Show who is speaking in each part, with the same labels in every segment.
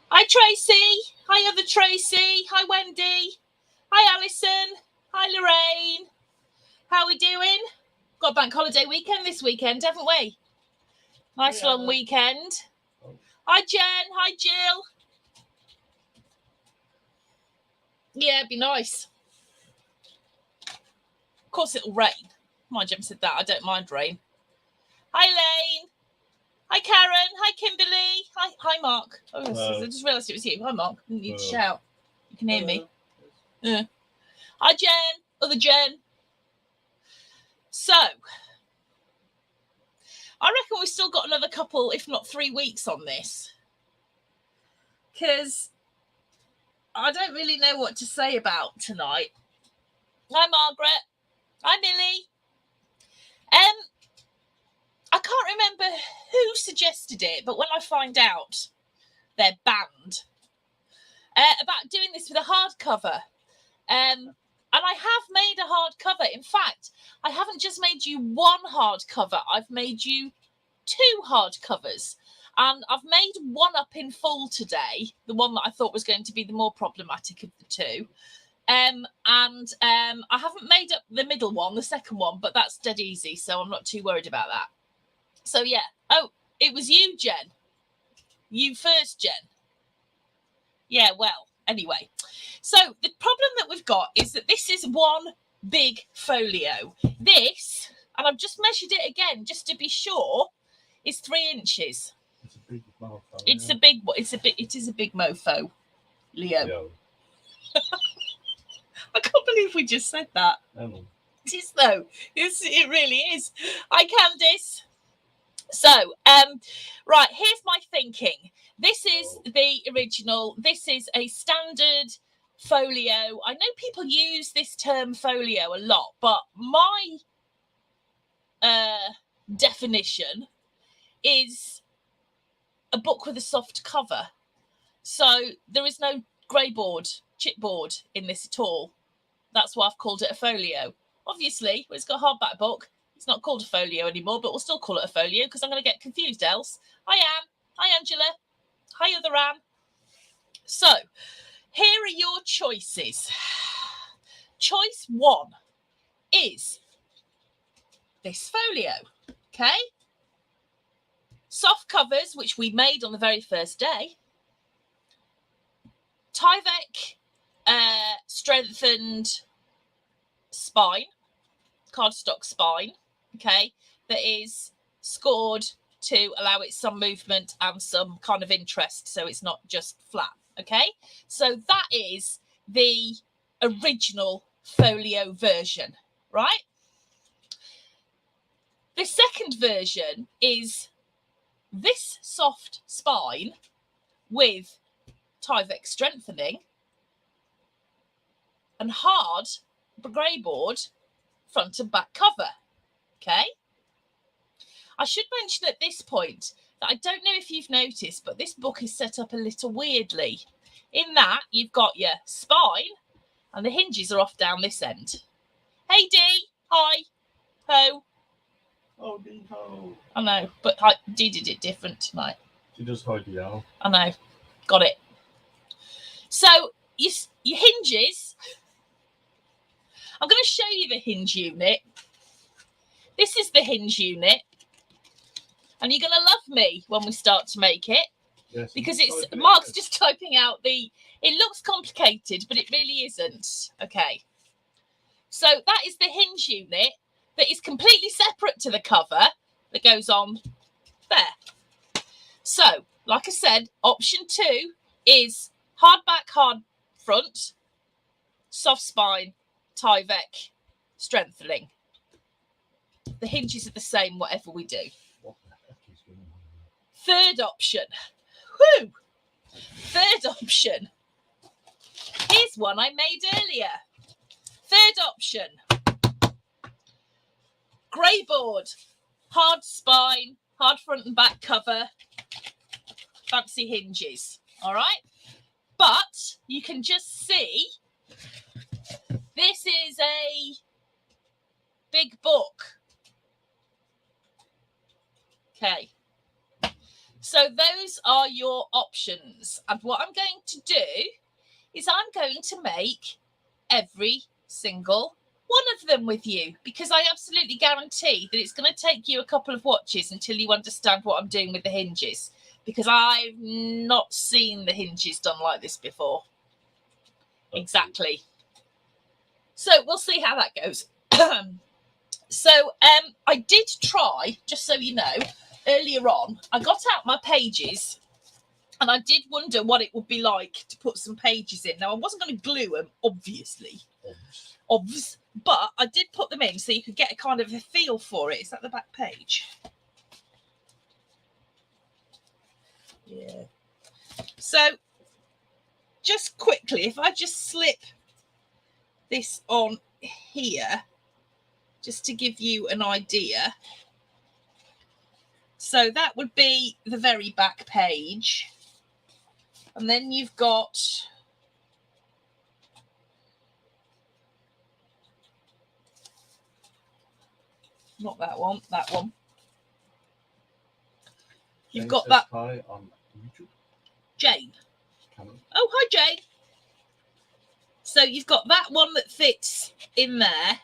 Speaker 1: Hi, Tracy. Hi, other Tracy. Hi, Wendy. Hi, Alison. Hi, Lorraine. How are we doing? Got a bank holiday weekend this weekend, haven't we? Nice long weekend. Hi, Jen. Hi, Jill. Yeah, it'd be nice. Of course, it'll rain. My Jem said that. I don't mind rain. Hi, Lane. Hi, Karen. Hi, Kimberly. Hi, Mark. Oh, I just realised it was you. Hi, Mark. Didn't need to shout. You can hear me. Yeah. Hi, Jen. Other Jen. So, I reckon we've still got another couple, if not 3 weeks on this. Because I don't really know what to say about tonight. Hi, Margaret. Hi, Millie. I can't remember who suggested it, but when I find out they're banned, about doing this with a hardcover. And I have made a hardcover. In fact, I haven't just made you one hardcover. I've made you 2 hardcovers. And I've made one up in full today, the one that I thought was going to be the more problematic of the 2. I haven't made up the middle one, the second one, but that's dead easy, so I'm not too worried about that. So, yeah. Oh, it was you, Jen. You first, Jen. Yeah, well, anyway. So the problem that we've got is that this is one big folio. This, and I've just measured it again just to be sure, is 3 inches.
Speaker 2: It's a big mofo.
Speaker 1: It is a big mofo, Leo. I can't believe we just said that. It is though. It really is. Hi, Candice. So, right, here's my thinking. This is the original. This is a standard folio. I know people use this term folio a lot, but my definition is a book with a soft cover. So there is no grey board, chipboard in this at all. That's why I've called it a folio. Obviously, when it's got a hardback book, it's not called a folio anymore, but we'll still call it a folio because I'm going to get confused else. Hi, Anne. Hi, Angela. Hi, other Anne. So, here are your choices. Choice 1 is this folio, okay? Soft covers, which we made on the very first day. Tyvek strengthened spine, cardstock spine, okay, that is scored to allow it some movement and some kind of interest, so it's not just flat, okay? So that is the original folio version, right? The second version is this soft spine with Tyvek strengthening and hard grey board front and back cover, okay? I should mention at this point that I don't know if you've noticed, but this book is set up a little weirdly. In that, you've got your spine and the hinges are off down this end. Hey, Dee. Hi. Ho.
Speaker 2: Oh, Dee, ho.
Speaker 1: I know, but Dee did it different tonight.
Speaker 2: She does hi, Dee, ho.
Speaker 1: I know. Got it. So, your hinges... I'm going to show you the hinge unit. This is the hinge unit. And you're going to love me when we start to make it.
Speaker 2: Yes,
Speaker 1: because it's Mark's just typing out the... It looks complicated, but it really isn't. Okay. So that is the hinge unit that is completely separate to the cover that goes on there. So, like I said, option 2 is hard back, hard front, soft spine, Tyvek strengthening. The hinges are the same, whatever we do. Third option. Woo! Third option. Here's one I made earlier. Third option. Grey board. Hard spine, hard front and back cover. Fancy hinges. All right? But you can just see this is a big book. Okay. So those are your options. And what I'm going to do is I'm going to make every single one of them with you, because I absolutely guarantee that it's going to take you a couple of watches until you understand what I'm doing with the hinges, because I've not seen the hinges done like this before. Okay. Exactly. So we'll see how that goes. So I did try, just so you know, earlier on, I got out my pages and I did wonder what it would be like to put some pages in. Now, I wasn't going to glue them, obviously. Obvs. But I did put them in so you could get a kind of a feel for it. Is that the back page? Yeah. So just quickly, if I just slip this on here, just to give you an idea. So that would be the very back page. And then you've got not that one, that one. You've got that.
Speaker 2: Hi on YouTube.
Speaker 1: Jane. Oh, hi, Jane. So you've got that one that fits in there.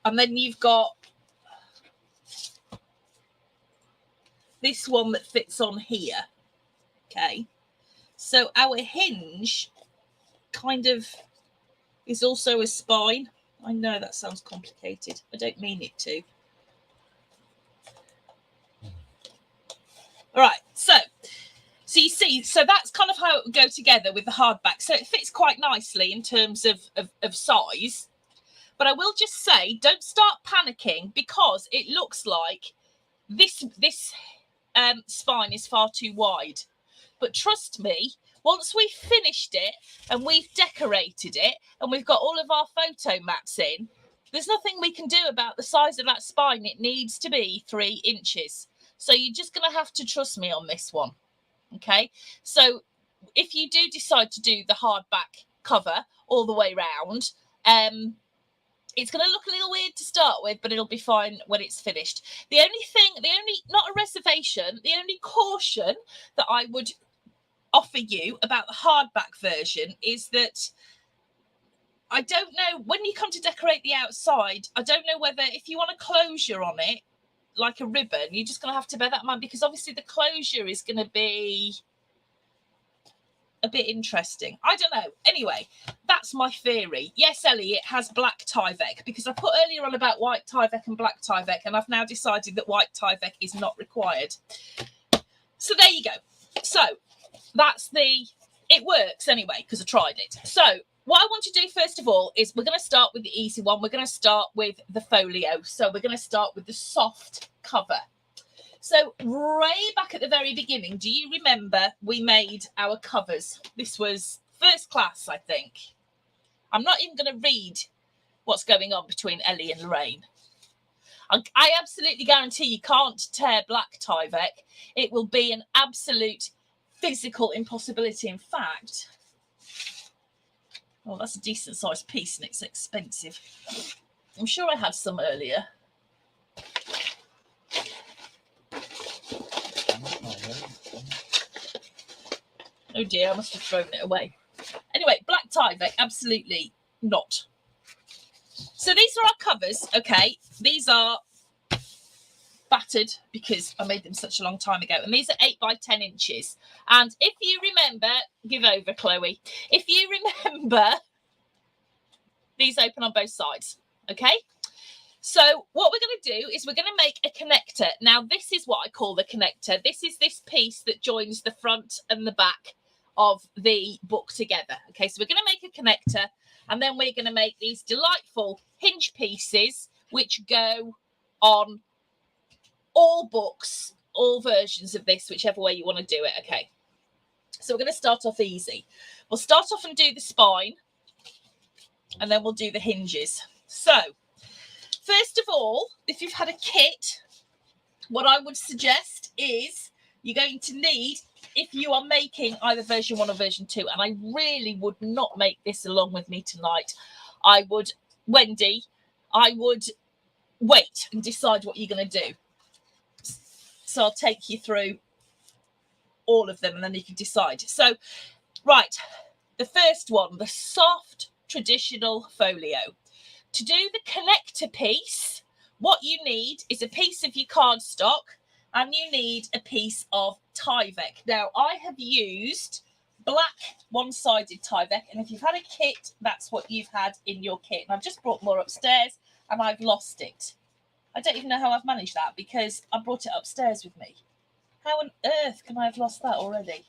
Speaker 1: And then you've got this one that fits on here. Okay. So our hinge kind of is also a spine. I know that sounds complicated. I don't mean it to. All right. So you see, so that's kind of how it would go together with the hardback. So it fits quite nicely in terms of size. But I will just say, don't start panicking, because it looks like this spine is far too wide. But trust me, once we've finished it and we've decorated it and we've got all of our photo mats in, there's nothing we can do about the size of that spine. It needs to be 3 inches. So you're just going to have to trust me on this one. Okay, so if you do decide to do the hardback cover all the way round, it's going to look a little weird to start with, but it'll be fine when it's finished. The only thing, not a reservation, the only caution that I would offer you about the hardback version is that I don't know, when you come to decorate the outside, I don't know whether if you want a closure on it, like a ribbon, you're just going to have to bear that in mind, because obviously the closure is going to be a bit interesting. I don't know. Anyway, that's my theory. Yes, Ellie, it has black Tyvek, because I put earlier on about white Tyvek and black Tyvek, and I've now decided that white Tyvek is not required. So there you go. So that's it works anyway, because I tried it. So what I want to do first of all is we're going to start with the easy one. We're going to start with the folio. So we're going to start with the soft cover. So way back at the very beginning, do you remember we made our covers? This was first class, I think. I'm not even going to read what's going on between Ellie and Lorraine. I absolutely guarantee you can't tear black Tyvek. It will be an absolute physical impossibility. In fact, well, that's a decent sized piece and it's expensive. I'm sure I had some earlier. Oh dear, I must have thrown it away. Anyway, black Tyvek, absolutely not. So these are our covers, okay? These are battered because I made them such a long time ago. And these are 8 by 10 inches. And if you remember, give over, Chloe. If you remember, these open on both sides, okay? So what we're going to do is we're going to make a connector. Now, this is what I call the connector. This is this piece that joins the front and the back of the book together. Okay, so we're going to make a connector, and then we're going to make these delightful hinge pieces, which go on all books, all versions of this, whichever way you want to do it. Okay, so we're going to start off easy. We'll start off and do the spine, and then we'll do the hinges. So first of all, if you've had a kit, what I would suggest is you're going to need, if you are making either version 1 or version 2, and I really would not make this along with me tonight, Wendy, I would wait and decide what you're going to do. So I'll take you through all of them and then you can decide. So, right, the first one, the soft traditional folio. To do the connector piece, what you need is a piece of your cardstock and you need a piece of Tyvek. Now, I have used black one-sided Tyvek, and if you've had a kit, that's what you've had in your kit. And I've just brought more upstairs and I've lost it. I don't even know how I've managed that because I brought it upstairs with me. How on earth can I have lost that already?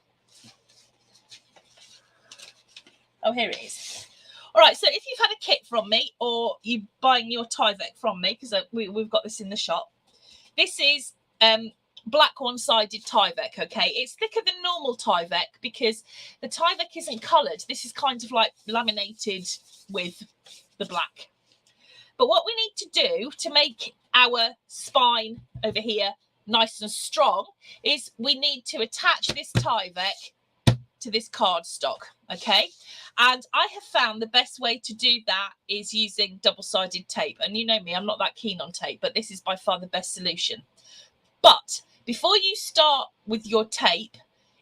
Speaker 1: Oh, here it is. All right, so if you've had a kit from me or you're buying your Tyvek from me, because we've got this in the shop, this is black one-sided Tyvek, okay? It's thicker than normal Tyvek because the Tyvek isn't coloured. This is kind of like laminated with the black. But what we need to do to make our spine over here nice and strong is we need to attach this Tyvek to this cardstock, okay? And I have found the best way to do that is using double-sided tape. And you know me, I'm not that keen on tape, but this is by far the best solution. But before you start with your tape,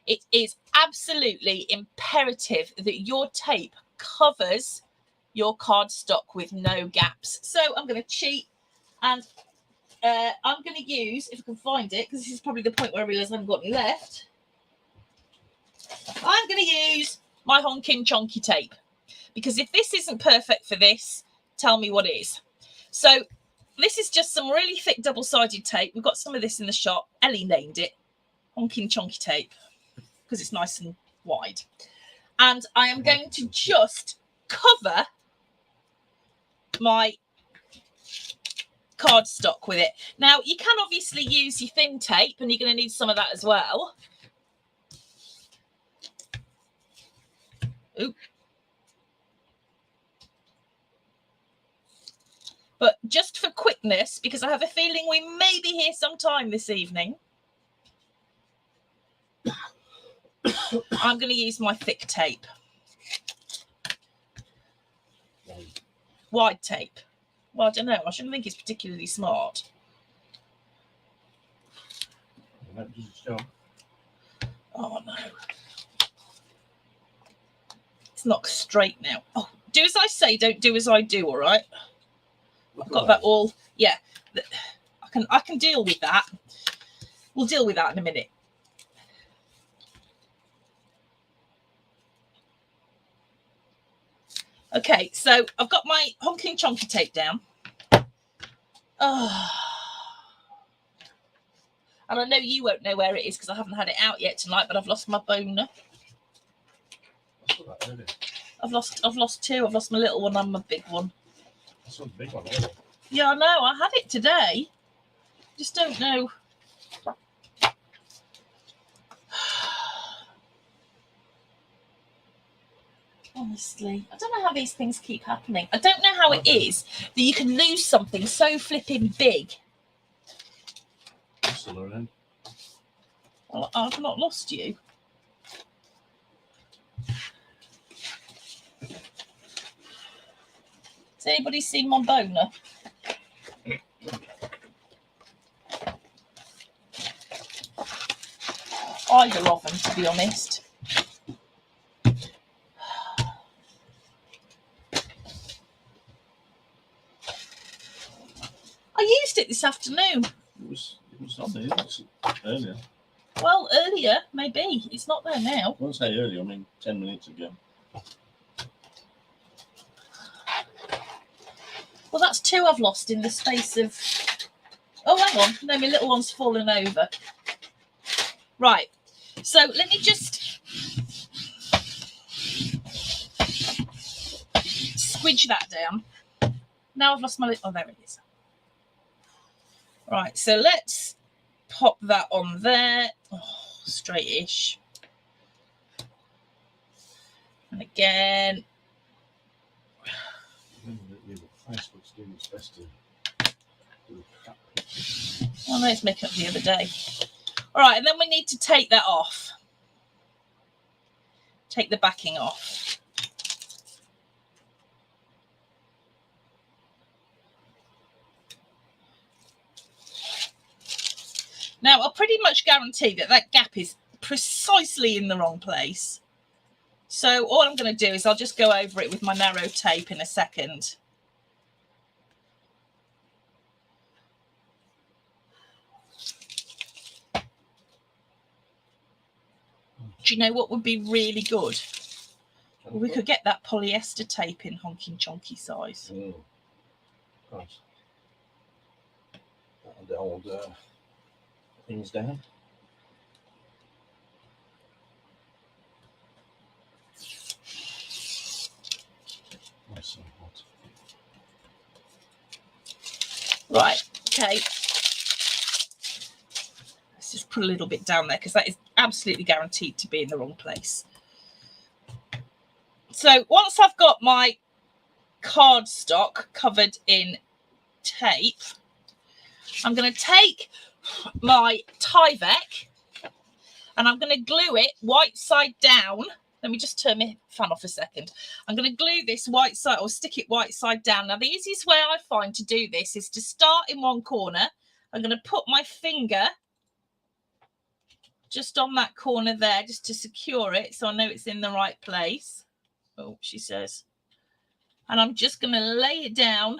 Speaker 1: it is absolutely imperative that your tape covers your cardstock with no gaps. So I'm going to cheat and I'm going to use, if I can find it, because this is probably the point where I realise I haven't got any left, I'm going to use my honking chonky tape, because if this isn't perfect for this, tell me what is. So this is just some really thick double-sided tape. We've got some of this in the shop. Ellie named it honking chonky tape because it's nice and wide. And I am going to just cover my cardstock with it. Now, you can obviously use your thin tape, and you're going to need some of that as well. Oop. But just for quickness, because I have a feeling we may be here sometime this evening, I'm going to use my thick tape. Wide tape. Well, I don't know. I shouldn't think it's particularly smart. Oh, no. It's not straight now. Oh, do as I say, don't do as I do, all right? I've got that all. Yeah, I can deal with that. We'll deal with that in a minute. Okay, so I've got my honking chonky tape down. Oh. And I know you won't know where it is because I haven't had it out yet tonight, but I've lost my boner. I've lost two. I've lost my little one and my big one.
Speaker 2: That's a big one, isn't it?
Speaker 1: Yeah, I know. I had it today. Just don't know. Honestly, I don't know how these things keep happening. I don't know how it is that you can lose something so flipping big. Well, I've not lost you. Has anybody seen my boner? Either of them, to be honest. I used it this afternoon.
Speaker 2: It was not there earlier.
Speaker 1: Well, earlier, maybe. It's not there now.
Speaker 2: I won't say earlier, I mean 10 minutes ago.
Speaker 1: Well, that's two I've lost in the space of... Oh, hang on. No, my little one's fallen over. Right. So let me just squidge that down. Now I've lost my... Oh, there it is. Right, so let's pop that on there. Oh, straight-ish. And again. Oh, no, it's making up the other day. All right, and then we need to take that off. Take the backing off. Now, I'll pretty much guarantee that that gap is precisely in the wrong place. So all I'm going to do is I'll just go over it with my narrow tape in a second. Do you know what would be really good? We could get that polyester tape in honky chonky size.
Speaker 2: Right. The old things down. Nice and hot.
Speaker 1: Right, okay. Let's just put a little bit down there because that is absolutely guaranteed to be in the wrong place. So once I've got my cardstock covered in tape, I'm going to take my Tyvek and I'm going to glue it white side down. Let me just turn my fan off a second. I'm going to glue this white side or stick it white side down. Now, the easiest way I find to do this is to start in one corner. I'm going to put my finger just on that corner there just to secure it so I know it's in the right place. Oh, she says. And I'm just going to lay it down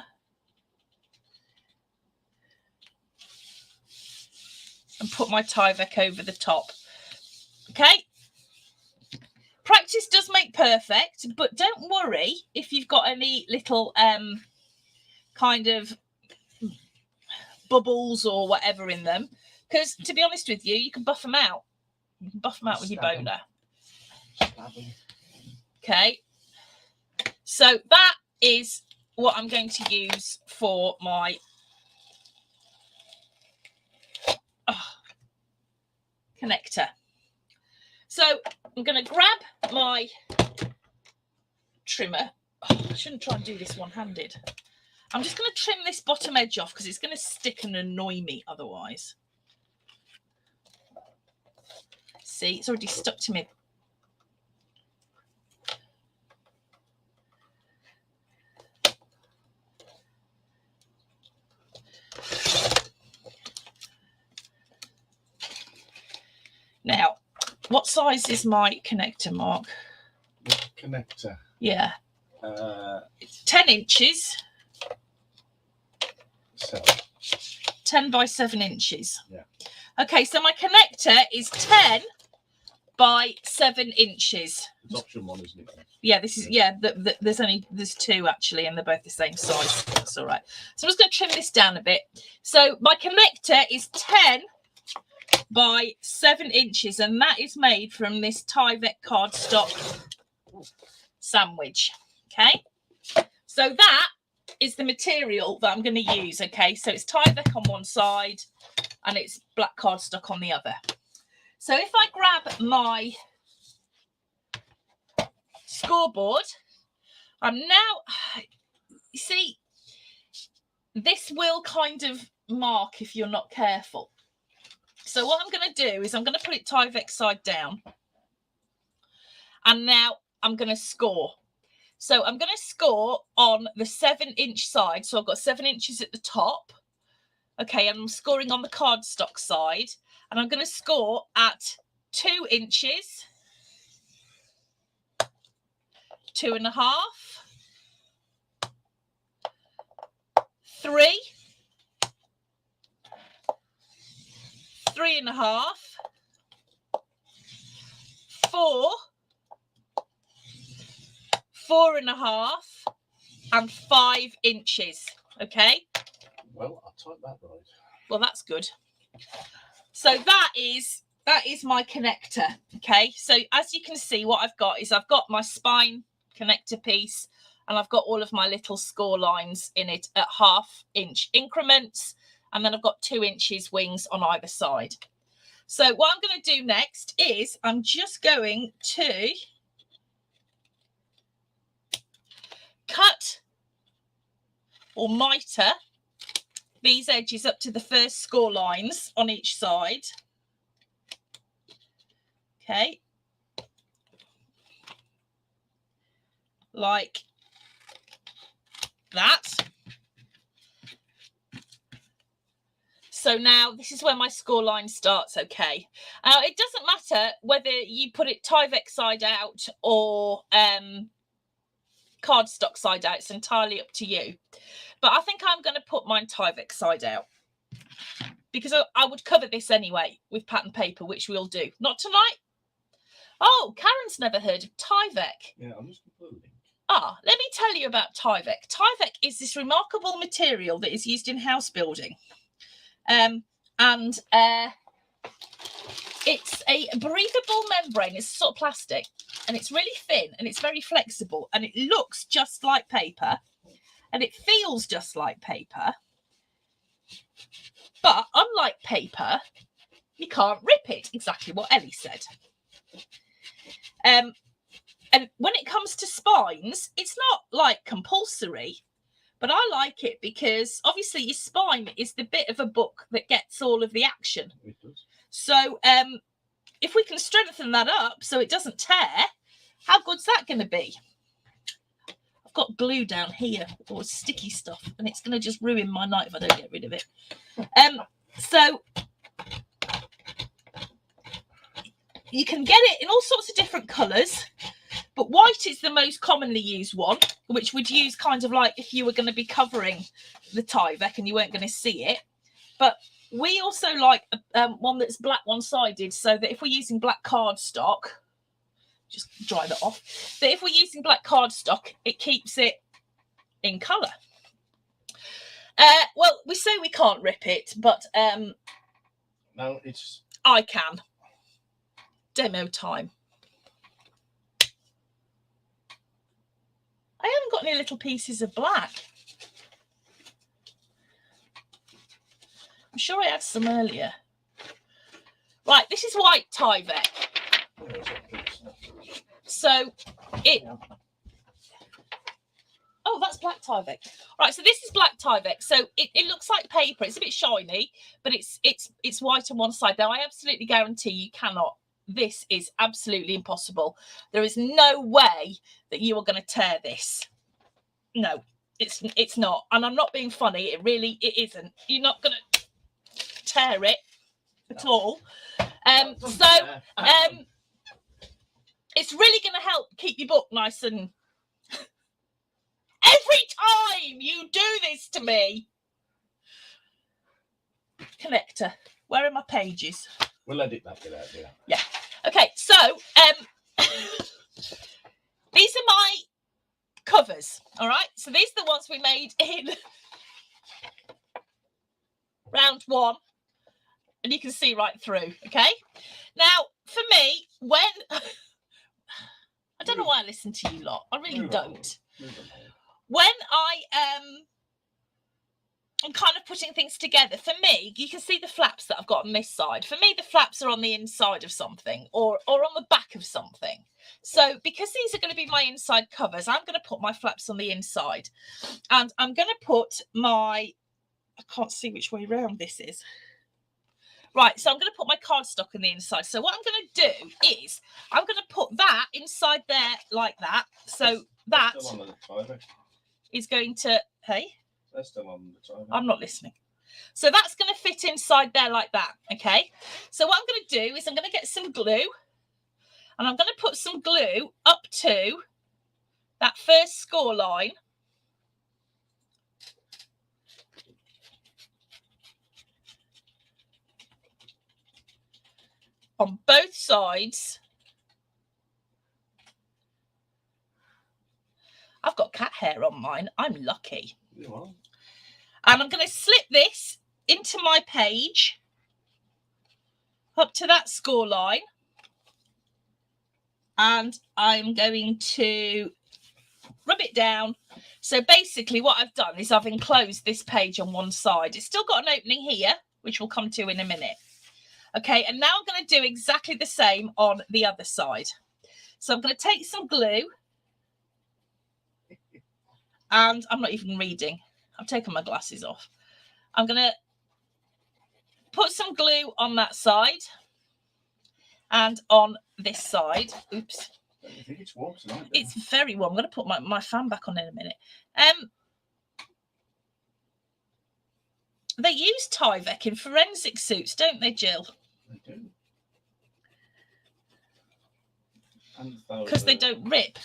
Speaker 1: and put my Tyvek over the top. Okay. Practice does make perfect, but don't worry if you've got any little kind of bubbles or whatever in them, because to be honest with you, you can buff them out. You can buff them out with your boner. Okay. So that is what I'm going to use for my connector. So I'm going to grab my trimmer. Oh, I shouldn't try and do this one-handed. I'm just going to trim this bottom edge off because it's going to stick and annoy me otherwise. See, it's already stuck to me. Now, what size is my connector, Mark?
Speaker 2: The connector.
Speaker 1: Yeah. It's 10 inches.
Speaker 2: So.
Speaker 1: 10 by 7 inches.
Speaker 2: Yeah.
Speaker 1: Okay, so my connector is 10 by 7 inches.
Speaker 2: It's option 1, isn't it?
Speaker 1: Yeah, this is, yeah, there's 2 actually, and they're both the same size. That's all right. So I'm just going to trim this down a bit. So my connector is 10 by 7 inches, and that is made from this Tyvek cardstock sandwich. Okay, so that is the material that I'm going to use. Okay, so it's Tyvek on one side and it's black cardstock on the other. So if I grab my scoreboard, I'm now, you see, this will kind of mark if you're not careful. So what I'm going to do is I'm going to put it Tyvek side down. And now I'm going to score. So I'm going to score on the 7-inch side. So I've got 7 inches at the top. Okay, and I'm scoring on the cardstock side. And I'm going to score at 2 inches, 2.5, 3, 3.5, 4, 4.5, and 5 inches. Okay.
Speaker 2: Well, I'll type that right.
Speaker 1: Well, that's good. So that is my connector. Okay. So as you can see, what I've got is I've got my spine connector piece, and I've got all of my little score lines in it at 1/2 inch increments. And then I've got 2 inches wings on either side. So what I'm going to do next is I'm just going to cut or miter these edges up to the first score lines on each side. Okay. Like that. So now this is where my score line starts, okay? It doesn't matter whether you put it Tyvek side out or cardstock side out. It's entirely up to you. But I think I'm going to put mine Tyvek side out, because I would cover this anyway with pattern paper, which we'll do. Not tonight. Oh, Karen's never heard of Tyvek.
Speaker 2: Yeah, I'm just going to put a link.
Speaker 1: Ah, let me tell you about Tyvek. Tyvek is this remarkable material that is used in house building. It's a breathable membrane. It's sort of plastic, and it's really thin, and it's very flexible, and it looks just like paper, and it feels just like paper. But unlike paper, you can't rip it. Exactly what Ellie said. And when it comes to spines, it's not like compulsory, but I like it because obviously your spine is the bit of a book that gets all of the action.
Speaker 2: It does.
Speaker 1: So if we can strengthen that up so it doesn't tear, how good's that going to be? I've got glue down here or sticky stuff, and it's going to just ruin my night if I don't get rid of it. So you can get it in all sorts of different colours, but white is the most commonly used one, which would use kind of like if you were going to be covering the Tyvek and you weren't going to see it. But we also like one that's black one-sided, so that if we're using black cardstock, just dry that off, that if we're using black cardstock, it keeps it in colour. Well, we say we can't rip it, but
Speaker 2: No, it's...
Speaker 1: I can. Demo time. I haven't got any little pieces of black. I'm sure I had some earlier. Right, this is white Tyvek. So it... Oh, that's black Tyvek. Right, so this is black Tyvek. So it looks like paper. It's a bit shiny, but it's white on one side. Now, I absolutely guarantee you cannot. This is absolutely impossible. There is no way that you are going to tear this. No, it's not. And I'm not being funny. It isn't. You're not going to tear it at all. It's really going to help keep your book nice and... Every time you do this to me. Connector. Where are my pages?
Speaker 2: We'll edit that bit out, yeah.
Speaker 1: Yeah. Okay, so these are my covers, all right? So these are the ones we made in round one, and you can see right through, okay? Now, for me, when... I don't know why I listen to you lot. I really don't. When I'm kind of putting things together, for me, you can see the flaps that I've got on this side. For me, the flaps are on the inside of something or on the back of something. So because these are going to be my inside covers, I'm going to put my flaps on the inside. And I'm going to put my... I can't see which way round this is. Right, so I'm going to put my cardstock on the inside. So what I'm going to do is I'm going to put that inside there like that. So that is going to... Hey?
Speaker 2: That's still on the time.
Speaker 1: I'm not listening. So that's going to fit inside there like that, okay? So what I'm going to do is I'm going to get some glue, and I'm going to put some glue up to that first score line. On both sides. I've got cat hair on mine. I'm lucky.
Speaker 2: You are.
Speaker 1: And I'm going to slip this into my page up to that score line. And I'm going to rub it down. So basically what I've done is I've enclosed this page on one side. It's still got an opening here, which we'll come to in a minute. Okay, and now I'm going to do exactly the same on the other side. So I'm going to take some glue. And I'm not even reading. I've taken my glasses off. I'm going to put some glue on that side and on this side. Oops.
Speaker 2: I think it's warm tonight.
Speaker 1: It's very warm. I'm going to put my fan back on in a minute. They use Tyvek in forensic suits, don't they, Jill?
Speaker 2: They do.
Speaker 1: Because they don't rip.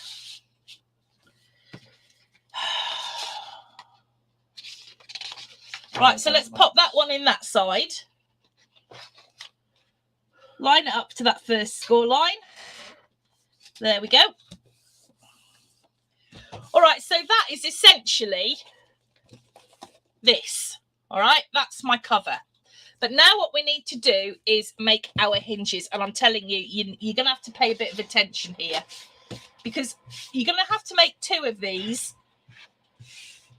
Speaker 1: Right, so let's pop that one in that side. Line it up to that first score line. There we go. All right, so that is essentially this. All right, that's my cover. But now what we need to do is make our hinges. And I'm telling you, you're going to have to pay a bit of attention here, because you're going to have to make 2 of these.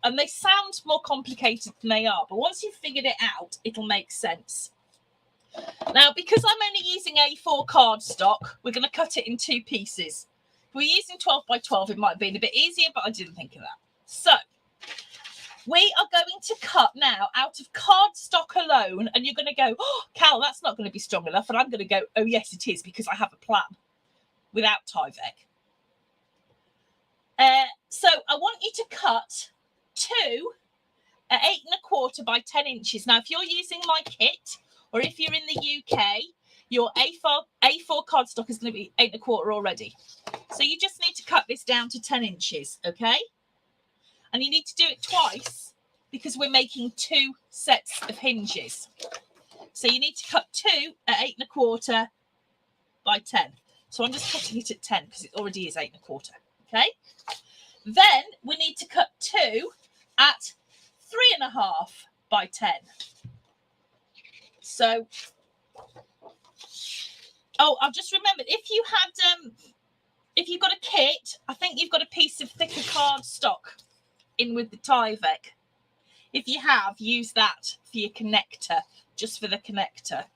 Speaker 1: And they sound more complicated than they are. But once you've figured it out, it'll make sense. Now, because I'm only using A4 cardstock, we're going to cut it in 2 pieces. If we're using 12 by 12, it might have been a bit easier, but I didn't think of that. So we are going to cut now out of cardstock alone. And you're going to go, oh, Cal, that's not going to be strong enough. And I'm going to go, oh, yes, it is, because I have a plan without Tyvek. So I want you to cut 2 at 8 1/4 by 10 inches. Now, if you're using my kit, or if you're in the UK, your A4 cardstock is going to be 8 1/4 already. So you just need to cut this down to 10 inches, okay? And you need to do it twice, because we're making 2 sets of hinges. So you need to cut 2 at 8 1/4 by 10. So I'm just cutting it at 10 because it already is 8 1/4, okay? Then we need to cut 2 at 3 1/2 by 10. So, oh, I've just remembered, if you had, if you've got a kit, I think you've got a piece of thicker cardstock in with the Tyvek. If you have, use that for your connector, just for the connector.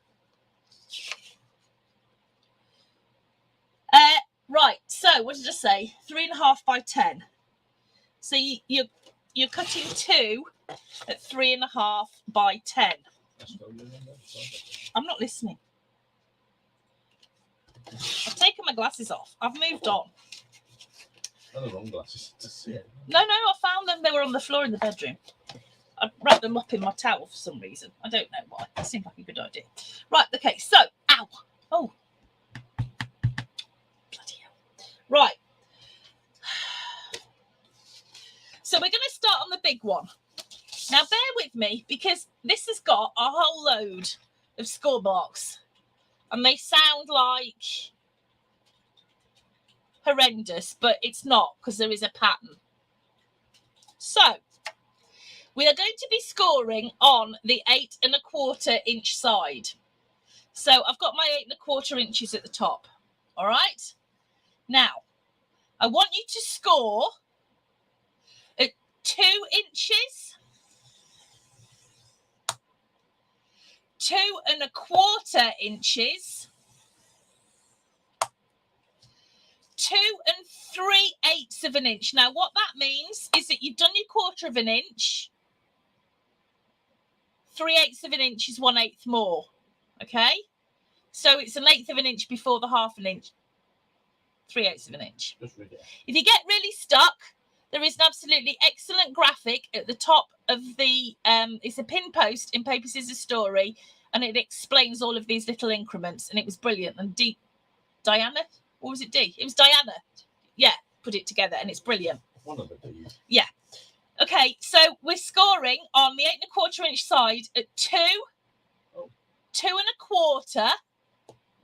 Speaker 1: Right, so what did I say? 3 1/2 by 10. So you're cutting 2 at 3 1/2 by 10. I'm not listening. I've taken my glasses off. I've moved on.
Speaker 2: They're the wrong glasses to see it.
Speaker 1: No, I found them. They were on the floor in the bedroom. I wrapped them up in my towel for some reason. I don't know why. It seemed like a good idea. Right, okay, so, ow. Oh. Bloody hell. Right. So we're going to start on the big one. Now, bear with me, because this has got a whole load of score marks. And they sound like horrendous, but it's not, because there is a pattern. So, we are going to be scoring on the 8 1/4 inch side. So, I've got my 8 1/4 inches at the top. All right? Now, I want you to score at 2 inches, 2 1/4 inches, 2 3/8 of an inch. Now, what that means is that you've done your 1/4 of an inch. 3/8 of an inch is 1/8 more. Okay? So it's 1/8 of an inch before the 1/2 inch. 3/8 of an inch.
Speaker 2: Just read it.
Speaker 1: If you get really stuck, there is an absolutely excellent graphic at the top of the, it's a pin post in Paper Scissors Story, and it explains all of these little increments, and it was brilliant. And Diana, or was it D? It was Diana. Yeah, put it together, and it's brilliant.
Speaker 2: One of the D's.
Speaker 1: Yeah. Okay, so we're scoring on the 8 1/4 inch side at 2, 2 1/4.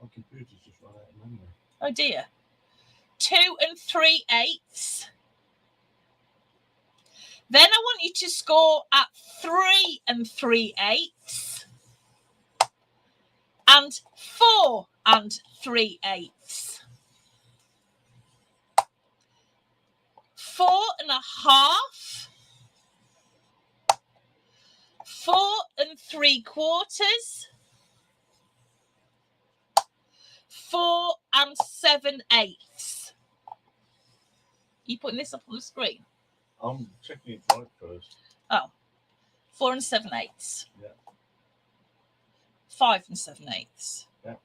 Speaker 2: My computer's just run out of memory.
Speaker 1: Oh dear. 2 3/8. Then I want you to score at 3 3/8 and 4 3/8. 4 1/2. 4 3/4. 4 7/8. You putting this up on the screen?
Speaker 2: I'm checking it right first.
Speaker 1: Oh, 4 7/8.
Speaker 2: Yeah.
Speaker 1: 5 7/8.
Speaker 2: Yeah.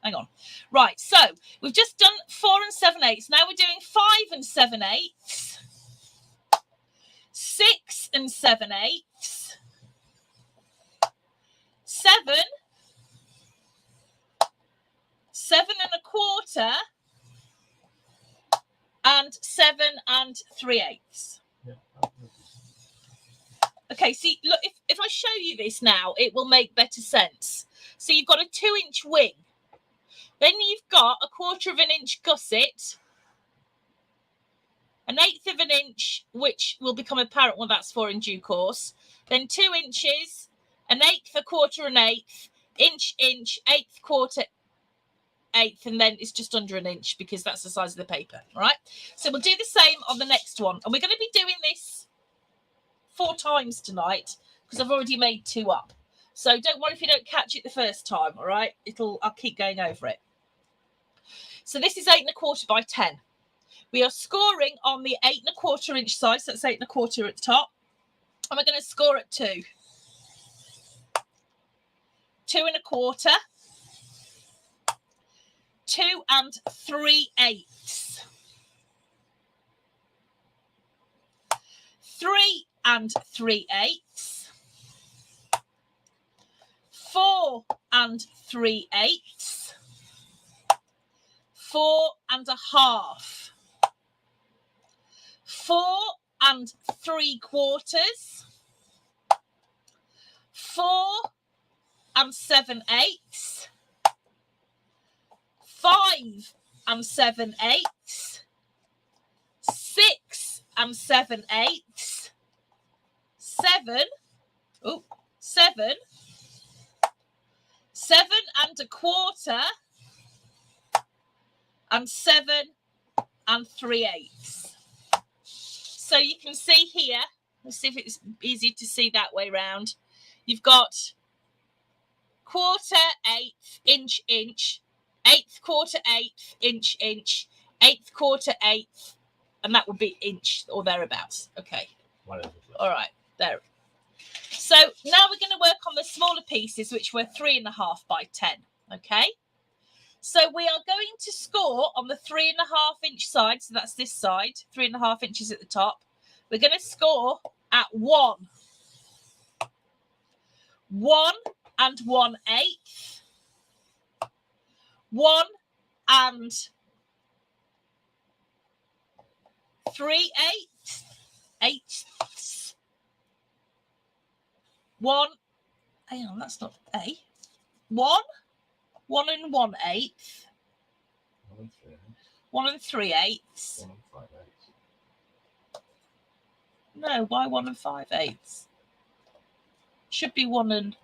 Speaker 1: Hang on. Right, so we've just done 4 7/8. Now we're doing 5 7/8. 6 7/8. 7, 7 1/4, and 7 3/8.
Speaker 2: Yeah.
Speaker 1: Okay, see, look, if I show you this now, it will make better sense. So you've got a 2-inch wing. Then you've got a 1/4 of an inch gusset, an 1/8 of an inch, which will become apparent what that's for in due course. Then 2 inches, an 1/8, a 1/4, an 1/8, inch, 1/8, 1/4, 1/8, and then it's just under an inch because that's the size of the paper. All right. So we'll do the same on the next one, and we're going to be doing this 4 times tonight because I've already made 2 up. So don't worry if you don't catch it the first time. All right. I'll keep going over it. So this is 8 1/4 by 10. We are scoring on the 8 1/4 inch side, so that's 8 1/4 at the top. And we're going to score at 2. 2 1/4. 2 3/8. 3 3/8. 4 3/8. 4 1/2. 4 3/4. 4 7/8. 5 7/8. 6 7/8. 7. Oh, 7. 7 1/4. And 7 3/8. So you can see here, let's see if it's easy to see that way round. You've got 1/4, 1/8, inch, inch, 1/8, 1/4, 1/8, inch, inch, 1/8, 1/4, 1/8, and that would be inch or thereabouts. Okay.
Speaker 2: Whatever.
Speaker 1: All right, there. So now we're going to work on the smaller pieces, which were 3 1/2 by 10. Okay. So we are going to score on the 3 1/2 inch side. So that's this side, 3 1/2 inches at the top. We're going to score at 1. 1 1/8. 1 3/8. 8. 1. Hang on, that's not A. 1 1 1/8. 1 3/8.
Speaker 2: 1 5/8.
Speaker 1: No, why 1 5/8? Should be 1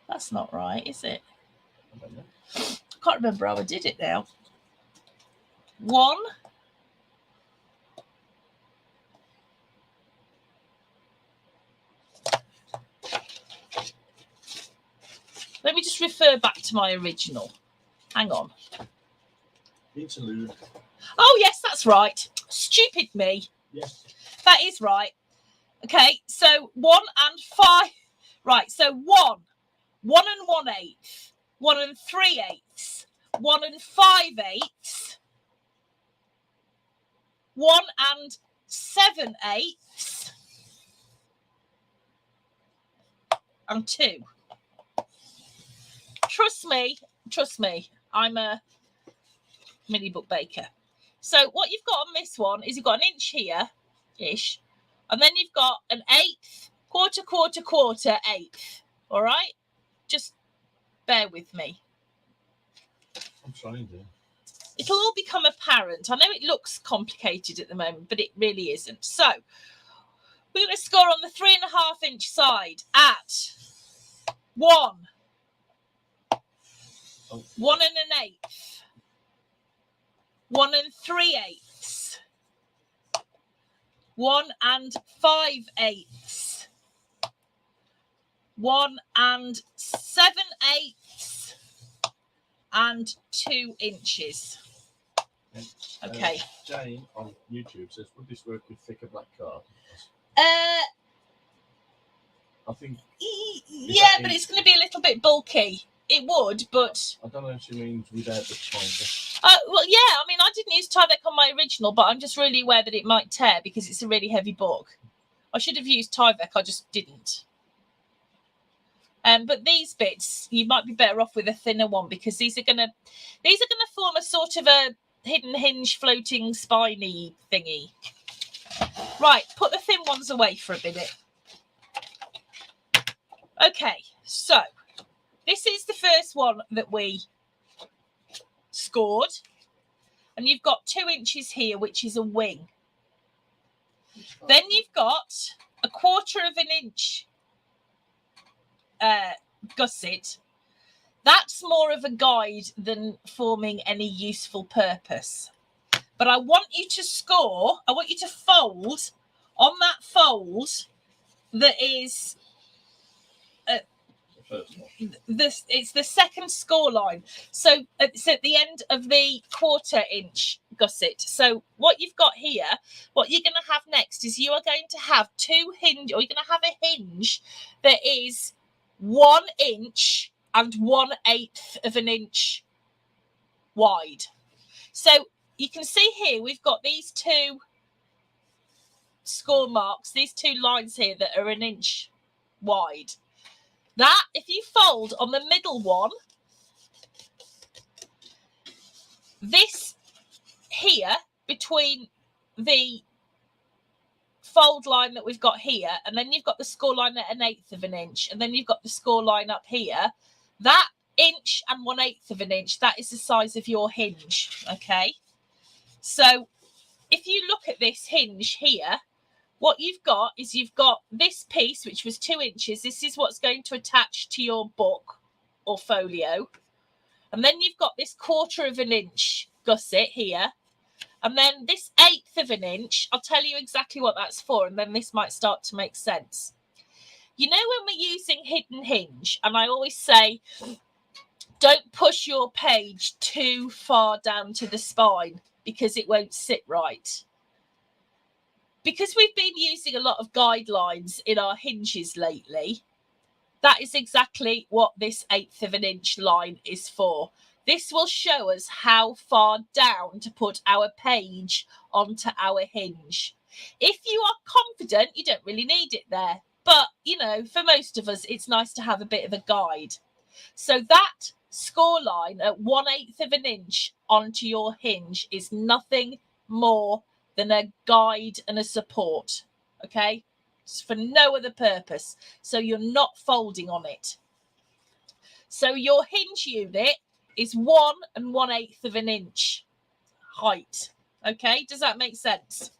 Speaker 1: That's not right, is it?
Speaker 2: I don't know.
Speaker 1: I can't remember how I did it now. 1. Let me just refer back to my original. Hang on.
Speaker 2: Interlude.
Speaker 1: Oh, yes, that's right. Stupid me.
Speaker 2: Yes.
Speaker 1: That is right. Okay, so 1 5. Right, so 1 1 1/8. 1 3/8. 1 5/8. 1 7/8. And 2. Trust me, I'm a mini book baker. So what you've got on this one is you've got an inch here, ish, and then you've got an 1/8, 1/4, 1/4, 1/4, 1/8. All right, just bear with me.
Speaker 2: I'm trying to.
Speaker 1: It'll all become apparent. I know it looks complicated at the moment, but it really isn't. So we're going to score on the 3 1/2 inch side at 1. 1 1/8. 1 3/8. 1 5/8. 1 7/8. And 2 inches. Okay.
Speaker 2: Jane on YouTube says, would this work with thicker black card? I think.
Speaker 1: Yeah, but it's going to be a little bit bulky. It would, but
Speaker 2: I don't know if she means without the Tyvek.
Speaker 1: well, yeah. I mean, I didn't use Tyvek on my original, but I'm just really aware that it might tear because it's a really heavy book. I should have used Tyvek, I just didn't. But these bits, you might be better off with a thinner one because these are gonna form a sort of a hidden hinge, floating spiny thingy. Right, put the thin ones away for a minute. Okay, so this is the first one that we scored, and you've got 2 inches here, which is a wing. Then you've got a 1/4 of an inch gusset. That's more of a guide than forming any useful purpose. But I want you to score, I want you to fold on that fold that is it's the second score line. So it's at the end of the 1/4 inch gusset. So what you've got here, what you're going to have next is you are going to have 2 hinge, or you're going to have a hinge that is 1 inch and 1/8 of an inch wide. So you can see here we've got these 2 score marks, these 2 lines here that are 1 inch wide. That, if you fold on the middle one, this here between the fold line that we've got here, and then you've got the score line at 1/8 of an inch, and then you've got the score line up here, that inch and 1/8 of an inch, that is the size of your hinge. Okay, so if you look at this hinge here, what you've got is you've got this piece, which was 2 inches. This is what's going to attach to your book or folio. And then you've got this 1/4 of an inch gusset here. And then this 1/8 of an inch, I'll tell you exactly what that's for, and then this might start to make sense. You know, when we're using hidden hinge, and I always say, don't push your page too far down to the spine because it won't sit right. Because we've been using a lot of guidelines in our hinges lately, that is exactly what this 1/8 of an inch line is for. This will show us how far down to put our page onto our hinge. If you are confident, you don't really need it there. But, you know, for most of us, it's nice to have a bit of a guide. So that score line at 1/8 of an inch onto your hinge is nothing more than a guide and a support, okay? It's for no other purpose. So you're not folding on it. So your hinge unit is 1 1/8 of an inch height, okay? Does that make sense?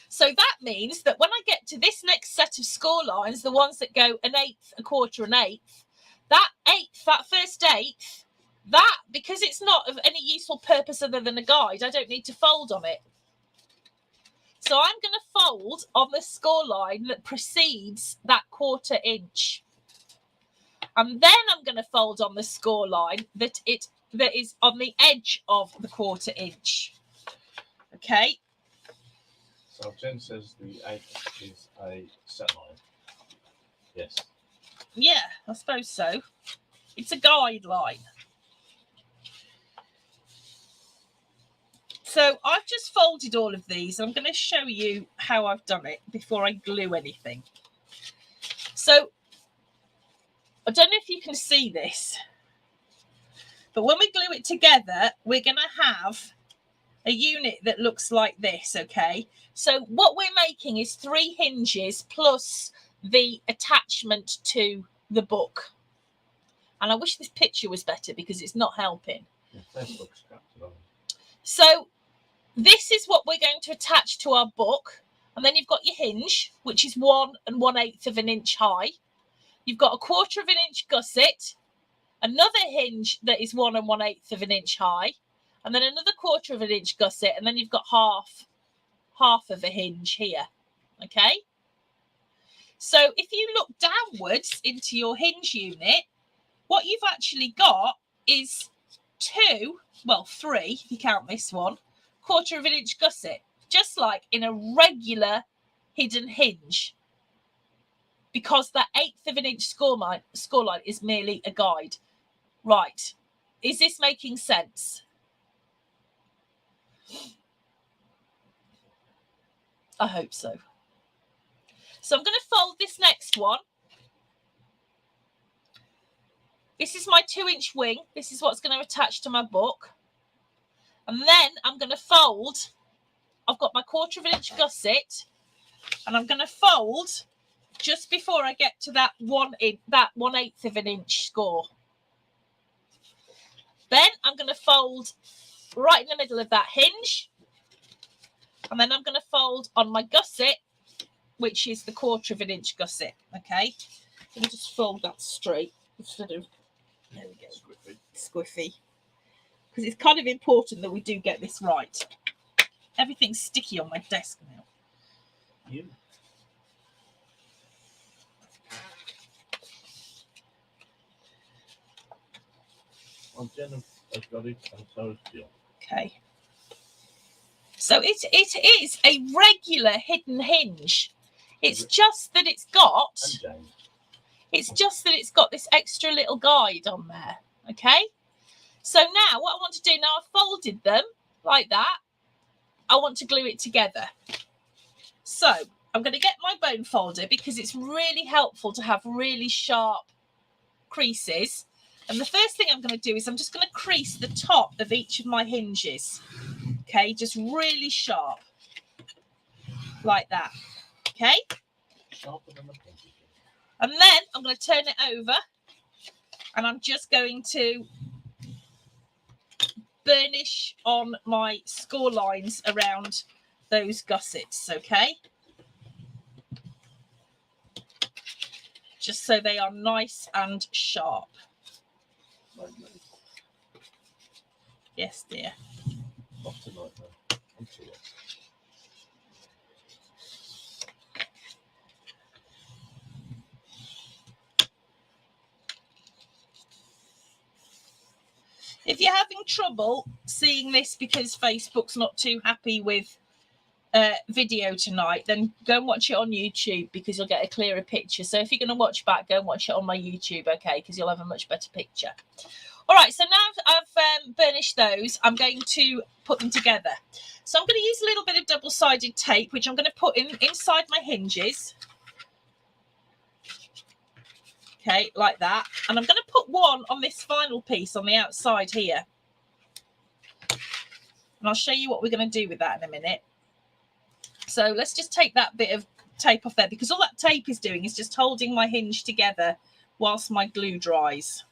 Speaker 1: So that means that when I get to this next set of score lines, the ones that go 1/8, 1/4, and 1/8, that first 1/8, that, because it's not of any useful purpose other than a guide, I don't need to fold on it. So I'm going to fold on the score line that precedes that 1/4 inch. And then I'm going to fold on the score line that is on the edge of the 1/4 inch. Okay.
Speaker 2: So Jen says the 1/8 is a set line. Yes.
Speaker 1: Yeah, I suppose so. It's a guideline. So I've just folded all of these. I'm going to show you how I've done it before I glue anything. So I don't know if you can see this, but when we glue it together, we're going to have a unit that looks like this, okay? So what we're making is 3 hinges plus the attachment to the book. And I wish this picture was better because it's not helping. So this is what we're going to attach to our book. And then you've got your hinge, which is 1 1/8 of an inch high. You've got a 1/4 of an inch gusset, another hinge that is 1 1/8 of an inch high, and then another 1/4 of an inch gusset, and then you've got half of a hinge here. Okay. So if you look downwards into your hinge unit, what you've actually got is 3, if you count this one, 1/4 of an inch gusset, just like in a regular hidden hinge, because that 1/8 of an inch score line is merely a guide. Right. Is this making sense? I hope so. So I'm going to fold this next one. This is my 2-inch wing. This is what's going to attach to my book. And then I'm going to fold. I've got my 1/4 inch gusset, and I'm going to fold just before I get to that 1/8 of an inch score. Then I'm going to fold right in the middle of that hinge, and then I'm going to fold on my gusset, which is the 1/4 inch gusset. Okay, let me just fold that straight instead of, there we go, squiffy, because it's kind of important that we do get this right. Everything's sticky on my desk now.
Speaker 2: You. Well, Jen has got it, and so has Jill.
Speaker 1: Okay. So it is a regular hidden hinge. It's just that it's got this extra little guide on there. Okay. So now what I want to do, now I've folded them like that, I want to glue it together. So I'm going to get my bone folder, because it's really helpful to have really sharp creases. And the first thing I'm going to do is I'm just going to crease the top of each of my hinges. Okay, just really sharp, like that. Okay. And then I'm going to turn it over, and I'm just going to burnish on my score lines around those gussets. Okay. Just so they are nice and sharp. Yes, dear.
Speaker 2: Not tonight, though. I'm too late.
Speaker 1: If you're having trouble seeing this because Facebook's not too happy with video tonight, then go and watch it on YouTube, because you'll get a clearer picture. So if you're going to watch back, go and watch it on my YouTube, okay, because you'll have a much better picture. All right, so now I've burnished those, I'm going to put them together. So I'm going to use a little bit of double-sided tape, which I'm going to put inside my hinges. Okay, like that. And I'm going to put one on this final piece on the outside here. And I'll show you what we're going to do with that in a minute. So let's just take that bit of tape off there, because all that tape is doing is just holding my hinge together whilst my glue dries.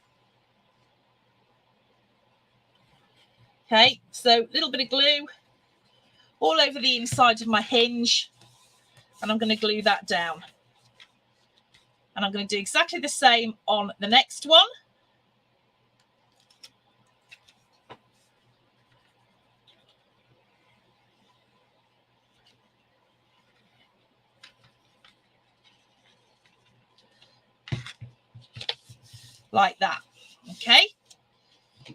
Speaker 1: Okay, so a little bit of glue all over the inside of my hinge, and I'm going to glue that down. And I'm going to do exactly the same on the next one. Like that. Okay.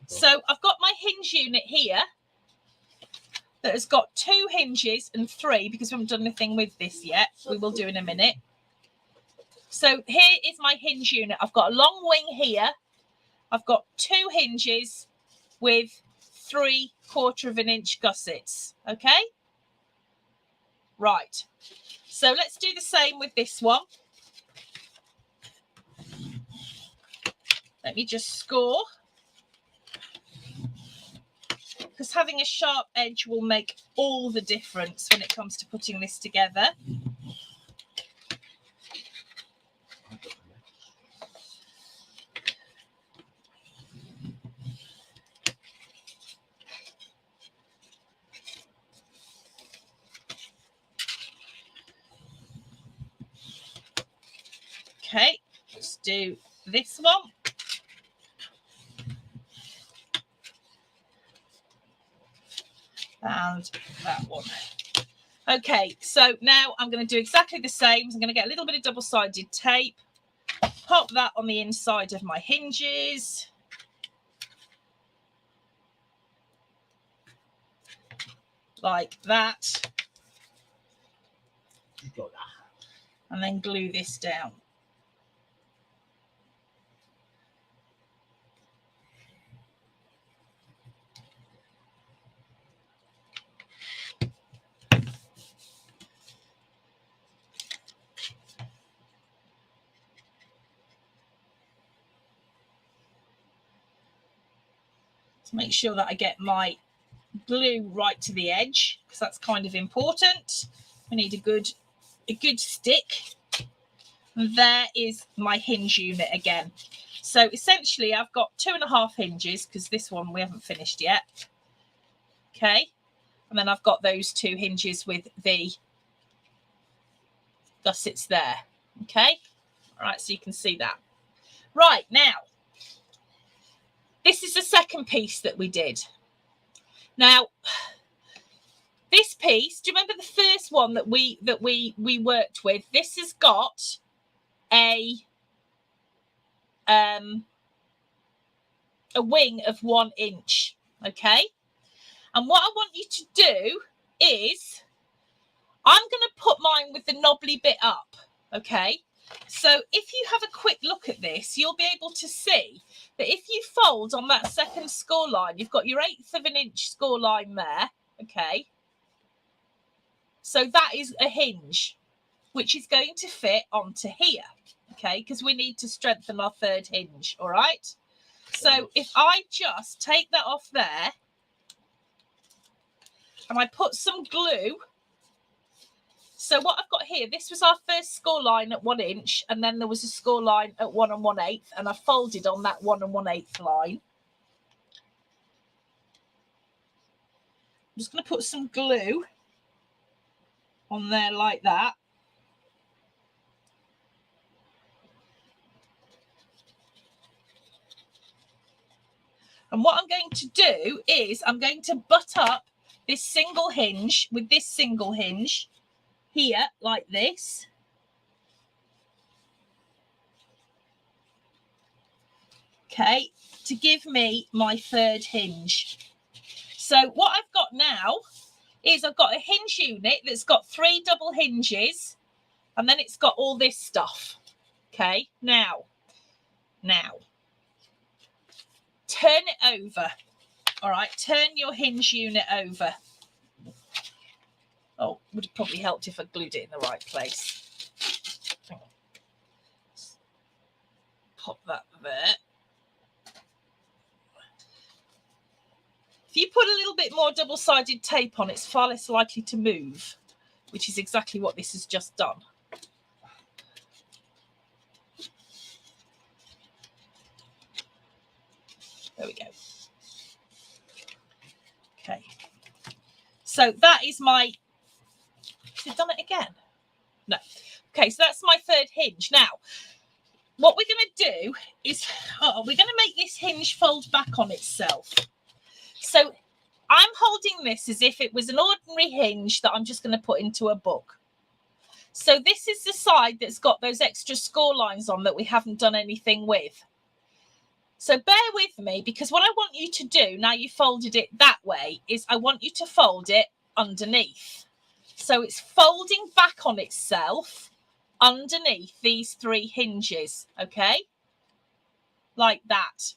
Speaker 1: So I've got my hinge unit here that has got 2 hinges and 3, because we haven't done anything with this yet. We will do in a minute. So here is my hinge unit. I've got a long wing here. I've got 2 hinges with 3/4 inch gussets. Okay. Right. So let's do the same with this one. Let me just score, because having a sharp edge will make all the difference when it comes to putting this together. Okay, let's do this one. And that one. Okay, so now I'm going to do exactly the same. I'm going to get a little bit of double-sided tape, pop that on the inside of my hinges. Like that. And then glue this down. to make sure that I get my glue right to the edge, because that's kind of important. I need a good stick. And there is my hinge unit again. So essentially I've got 2.5 hinges, because this one we haven't finished yet. Okay, and then I've got those 2 hinges with the gussets there. Okay, all right, so you can see that. Right, now this is the second piece that we did. Now this piece, do you remember the first one that we worked with? This has got a wing of 1 inch. Okay, and what I want you to do is I'm going to put mine with the knobbly bit up. Okay, so if you have a quick look at this, you'll be able to see that if you fold on that second score line, you've got your 1/8 of an inch score line there. Okay, so that is a hinge which is going to fit onto here. Okay, because we need to strengthen our 3rd hinge. All right, so if I just take that off there and I put some glue. So what I've got here, this was our first score line at 1 inch, and then there was a score line at 1 1/8, and I folded on that 1 1/8 line. I'm just going to put some glue on there like that. And what I'm going to do is I'm going to butt up this single hinge with this single hinge here like this. Okay, to give me my 3rd hinge. So what I've got now is I've got a hinge unit that's got 3 double hinges, and then it's got all this stuff. Okay, now turn it over. All right, turn your hinge unit over. Oh, would have probably helped if I glued it in the right place. Pop that there. If you put a little bit more double-sided tape on, it's far less likely to move, which is exactly what this has just done. There we go. Okay. So that is my... Has it done it again? No. Okay, so that's my 3rd hinge. Now, what we're going to do is we're going to make this hinge fold back on itself. So I'm holding this as if it was an ordinary hinge that I'm just going to put into a book. So this is the side that's got those extra score lines on that we haven't done anything with. So bear with me, because what I want you to do, now you folded it that way, is I want you to fold it underneath. So it's folding back on itself underneath these 3 hinges, okay? Like that.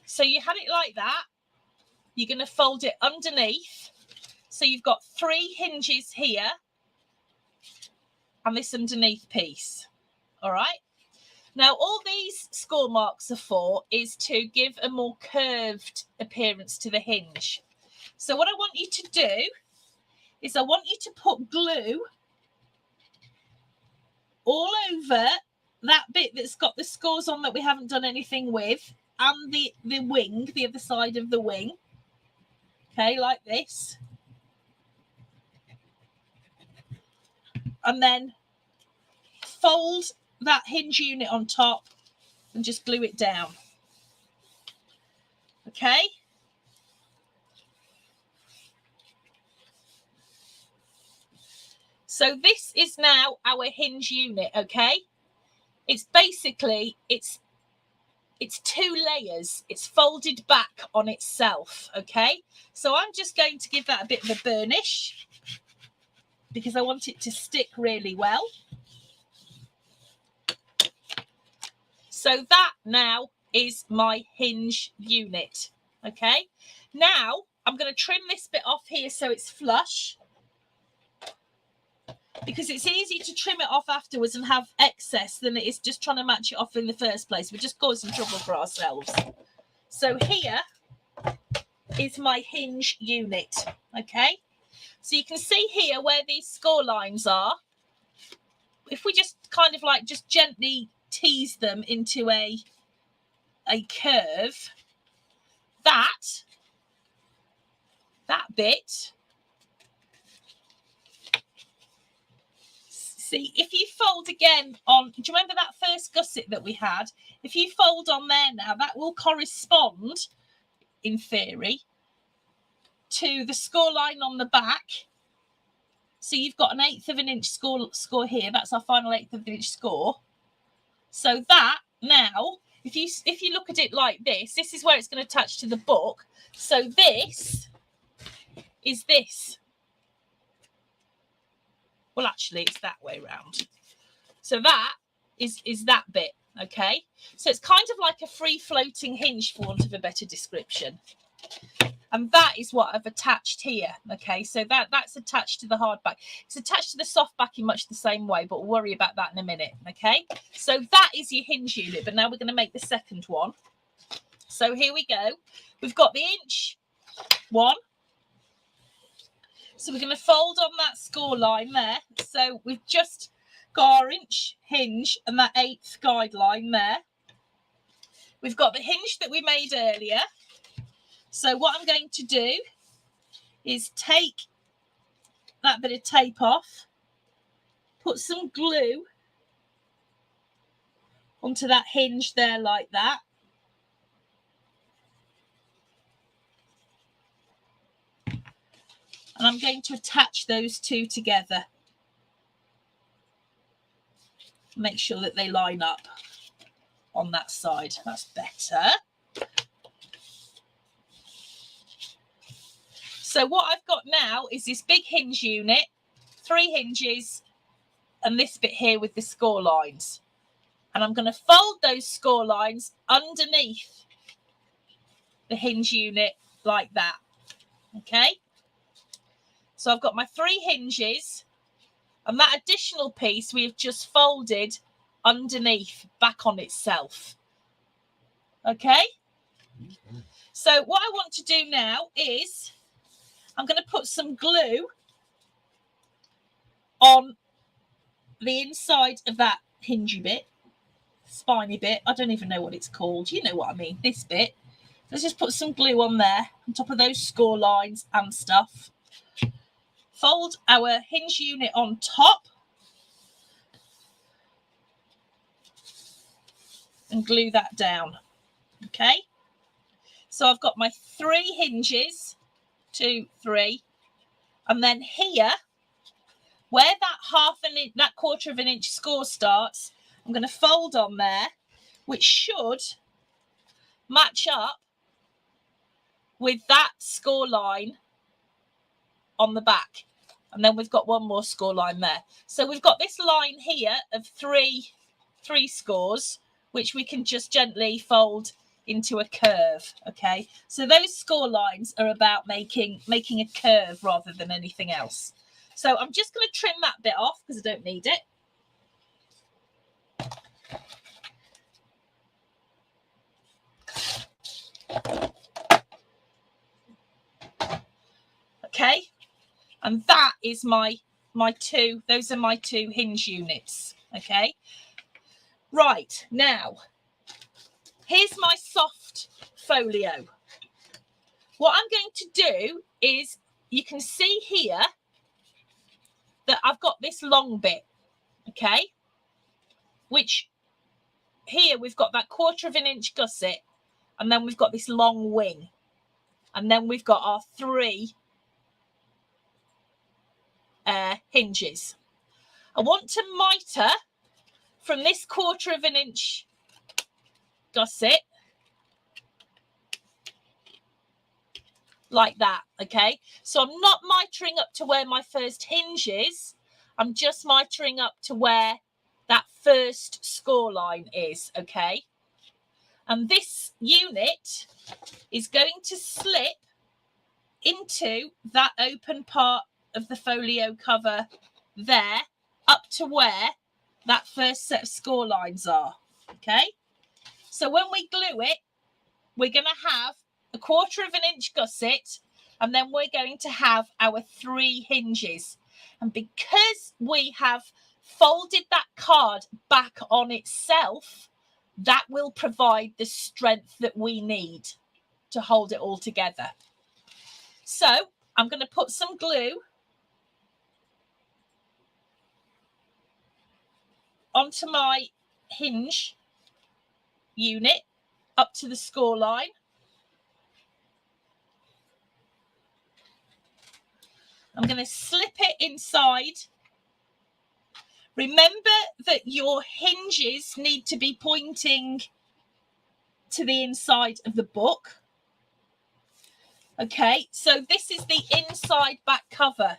Speaker 1: So you had it like that. You're going to fold it underneath. So you've got 3 hinges here and this underneath piece. All right. Now, all these score marks are for is to give a more curved appearance to the hinge. So what I want you to do is I want you to put glue all over that bit that's got the scores on that we haven't done anything with, and the wing, the other side of the wing. Okay, like this. And then fold that hinge unit on top and just glue it down. Okay. So this is now our hinge unit, okay? It's basically, it's 2 layers. It's folded back on itself, okay? So I'm just going to give that a bit of a burnish because I want it to stick really well. So that now is my hinge unit, okay? Now I'm going to trim this bit off here so it's flush. because it's easier to trim it off afterwards and have excess than it is just trying to match it off in the first place. We're just causing trouble for ourselves. So here is my hinge unit, okay? So you can see here where these score lines are. If we just kind of like just gently tease them into a curve, that bit, see, if you fold again on, do you remember that first gusset that we had? If you fold on there now, that will correspond, in theory, to the score line on the back. So you've got an 1/8 of an inch score here. That's our final 1/8 of an inch score. So that now, if you look at it like this is where it's going to attach to the book. So this is this. Well, actually, it's that way round. So that is that bit, okay? So it's kind of like a free-floating hinge, for want of a better description. And that is what I've attached here, okay? So that's attached to the hardback. It's attached to the soft back in much the same way, but we'll worry about that in a minute, okay? So that is your hinge unit, but now we're going to make the second one. So here we go. We've got the inch one. So we're going to fold on that score line there. So we've just got our inch hinge and that 1/8 guideline there. We've got the hinge that we made earlier. So what I'm going to do is take that bit of tape off, put some glue onto that hinge there like that. And I'm going to attach those two together. Make sure that they line up on that side. That's better. So what I've got now is this big hinge unit, 3 hinges, and this bit here with the score lines. And I'm going to fold those score lines underneath the hinge unit like that. Okay? So I've got my 3 hinges, and that additional piece we have just folded underneath, back on itself. Okay? So what I want to do now is I'm going to put some glue on the inside of that hingy bit, spiny bit. I don't even know what it's called. You know what I mean, this bit. Let's just put some glue on there, on top of those score lines and stuff. Fold our hinge unit on top and glue that down. Okay, so I've got my 3 hinges, 2, 3, and then here, where that 1/4 of an inch score starts, I'm going to fold on there, which should match up with that score line on the back. And then we've got one more score line there. So we've got this line here of three scores, which we can just gently fold into a curve. Okay, so those score lines are about making a curve rather than anything else. So I'm just going to trim that bit off because I don't need it. Okay, and that is my 2, those are my 2 hinge units. Okay, right, now here's my soft folio. What I'm going to do is, you can see here that I've got this long bit, okay, which here we've got that 1/4 of an inch gusset, and then we've got this long wing, and then we've got our 3 hinges. I want to miter from this 1/4 of an inch gusset like that. Okay, so I'm not mitering up to where my first hinge is, I'm just mitering up to where that first score line is. Okay, and this unit is going to slip into that open part of the folio cover there, up to where that first set of score lines are. Okay, so when we glue it, we're going to have a 1/4 of an inch gusset, and then we're going to have our 3 hinges. And because we have folded that card back on itself, that will provide the strength that we need to hold it all together. So I'm going to put some glue onto my hinge unit up to the score line. I'm going to slip it inside. Remember that your hinges need to be pointing to the inside of the book. Okay, so this is the inside back cover.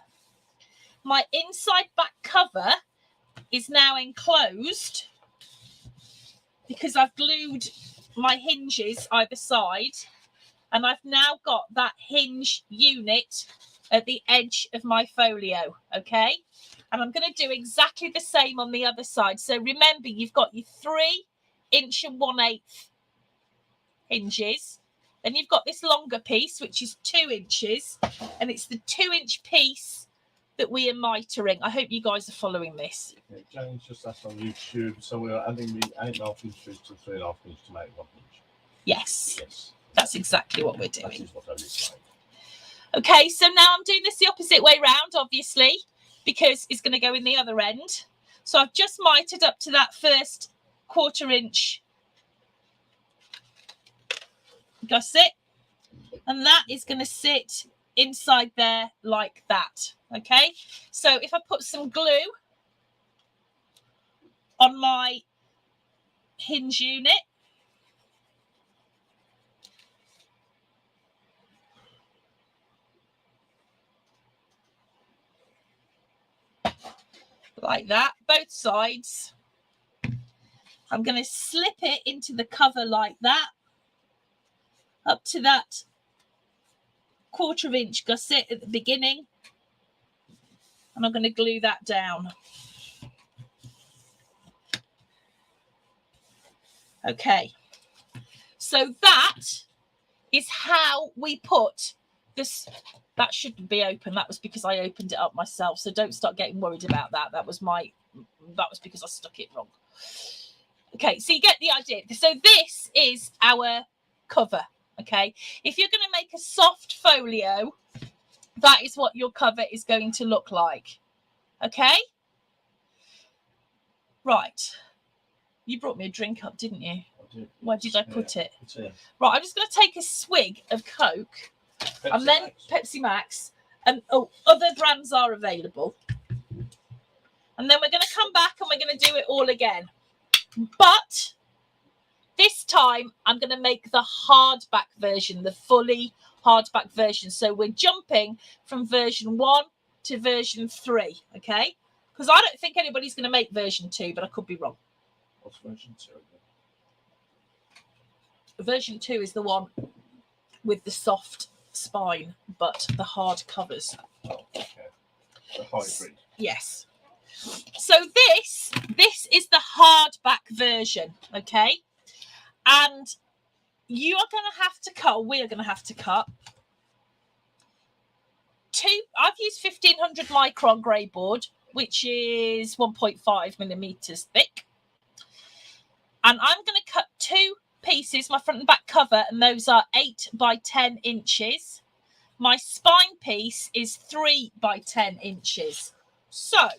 Speaker 1: My inside back cover is now enclosed because I've glued my hinges either side, and I've now got that hinge unit at the edge of my folio. Okay, and I'm going to do exactly the same on the other side. So remember, you've got your 3 inch and 1/8 hinges. Then you've got this longer piece, which is 2 inches, and it's the 2-inch piece that we are mitering. I hope you guys are following this.
Speaker 2: Okay, Jane's just asked on YouTube, so we're adding the 8.5 inches to 3.5 inches to make 1 inch.
Speaker 1: Yes.
Speaker 2: Yes.
Speaker 1: That's exactly what we're doing.
Speaker 2: That is what I was saying.
Speaker 1: Okay, so now I'm doing this the opposite way round, obviously, because it's going to go in the other end. So I've just mitered up to that first 1/4 inch gusset, and that is going to sit inside there like that. Okay, so if I put some glue on my hinge unit, like that, both sides, I'm going to slip it into the cover like that, up to that 1/4 inch gusset at the beginning, and I'm going to glue that down. Okay, so that is how we put this. That shouldn't be open. That was because I opened it up myself, so don't start getting worried about that. That was because I stuck it wrong. Okay, so you get the idea. So this is our cover. Okay, if you're going to make a soft folio, that is what your cover is going to look like. Okay, right. You brought me a drink up, didn't you?
Speaker 2: I did.
Speaker 1: Where did I put it?
Speaker 2: It's here.
Speaker 1: Right, I'm just going to take a swig of Coke, and then Pepsi Max, and other brands are available. And then we're going to come back and we're going to do it all again. But this time I'm going to make the hardback version, the fully hardback version. So we're jumping from version 1 to version 3, okay? Because I don't think anybody's going to make version 2, but I could be wrong.
Speaker 2: What's version 2 again?
Speaker 1: Version 2 is the one with the soft spine, but the hard covers.
Speaker 2: Oh, okay. The hybrid.
Speaker 1: Yes. So this is the hardback version, okay? And you are going to have to cut, we are going to have to cut I've used 1500 micron grey board, which is 1.5 millimeters thick. And I'm going to cut 2 pieces, my front and back cover, and those are 8 by 10 inches. My spine piece is 3 by 10 inches. So,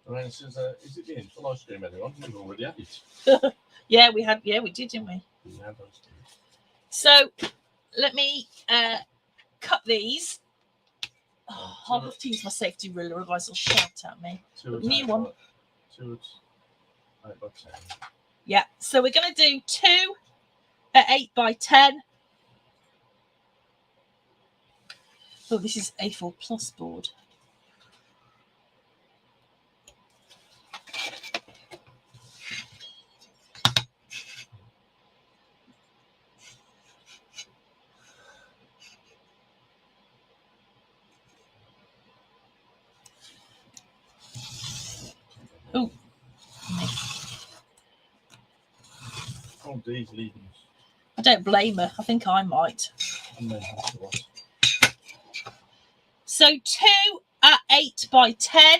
Speaker 2: Lorraine says, is it the infant ice cream, anyone? We've already had it.
Speaker 1: yeah, we did, didn't we?
Speaker 2: Yeah,
Speaker 1: so, let me cut these. Oh, I'll have to use my safety ruler, otherwise they'll shout at me. New one.
Speaker 2: 2 at 8 by 10.
Speaker 1: Yeah, so we're going to do 2 at 8 by 10. Oh, this is A4 plus board. Oh,
Speaker 2: Oh, Dee's leaving.
Speaker 1: I don't blame her. I think I might. So 2 at 8 by 10.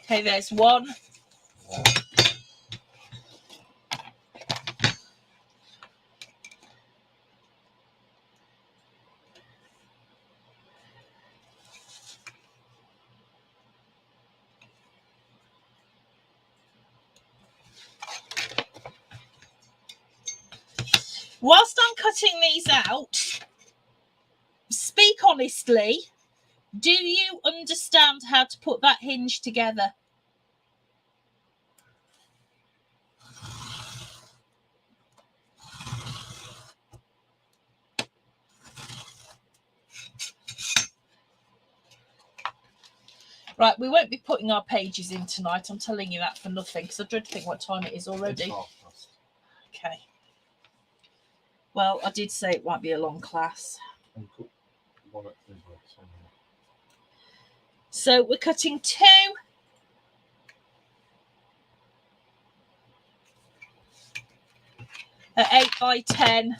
Speaker 1: Okay, there's 1. Whilst I'm cutting these out, speak honestly. Do you understand how to put that hinge together? Right, we won't be putting our pages in tonight. I'm telling you that for nothing, because I dread to think what time it is already. Okay. Well, I did say it might be a long class. So we're cutting 2. At 8 by 10.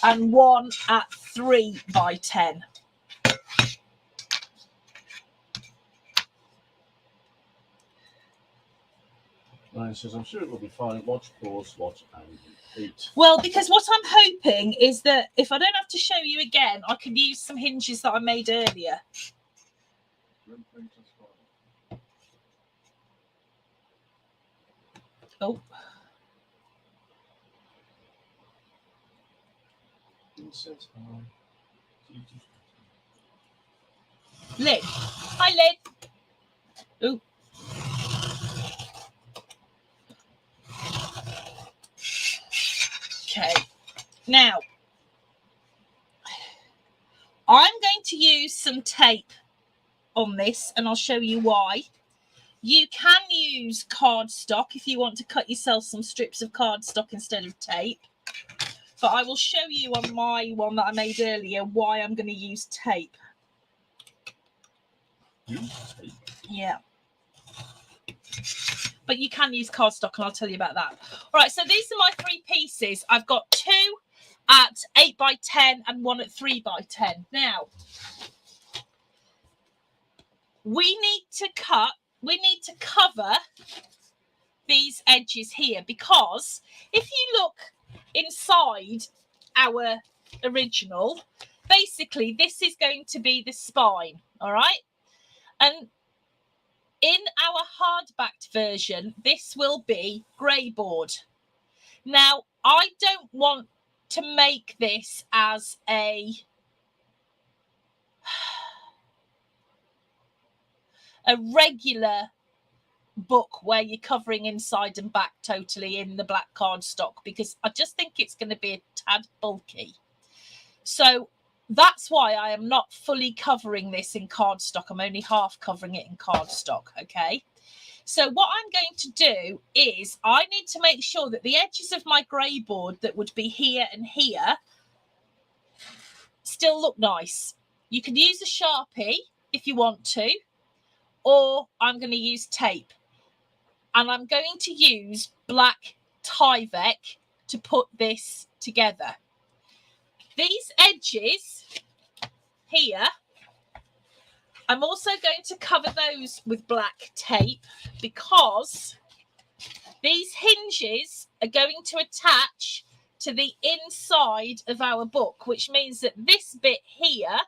Speaker 1: And 1 at 3 by 10.
Speaker 2: Ryan says, I'm sure it will be fine. Watch, pause, watch, and repeat.
Speaker 1: Well, because what I'm hoping is that if I don't have to show you again, I can use some hinges that I made earlier. Oh. Lynn. Hi, Lynn. Oh. Okay. Now, I'm going to use some tape on this, and I'll show you why. You can use cardstock if you want to cut yourself some strips of cardstock instead of tape. But I will show you on my one that I made earlier why I'm going to use tape.
Speaker 2: Use tape?
Speaker 1: Yeah. But you can use cardstock, and I'll tell you about that. All right, so these are my 3 pieces. I've got 2 at 8 by 10 and 1 at 3 by 10. Now, we need to cover these edges here, because if you look inside our original, basically this is going to be the spine, all right? And in our hardbacked version, this will be grey board. Now, I don't want to make this as a regular book where you're covering inside and back totally in the black cardstock, because I just think it's going to be a tad bulky. So that's why I am not fully covering this in cardstock. I'm only half covering it in cardstock, okay? So what I'm going to do is I need to make sure that the edges of my grey board that would be here and here still look nice. You can use a Sharpie if you want to, or I'm going to use tape. And I'm going to use black Tyvek to put this together. These edges here, I'm also going to cover those with black tape, because these hinges are going to attach to the inside of our book, which means that this bit here,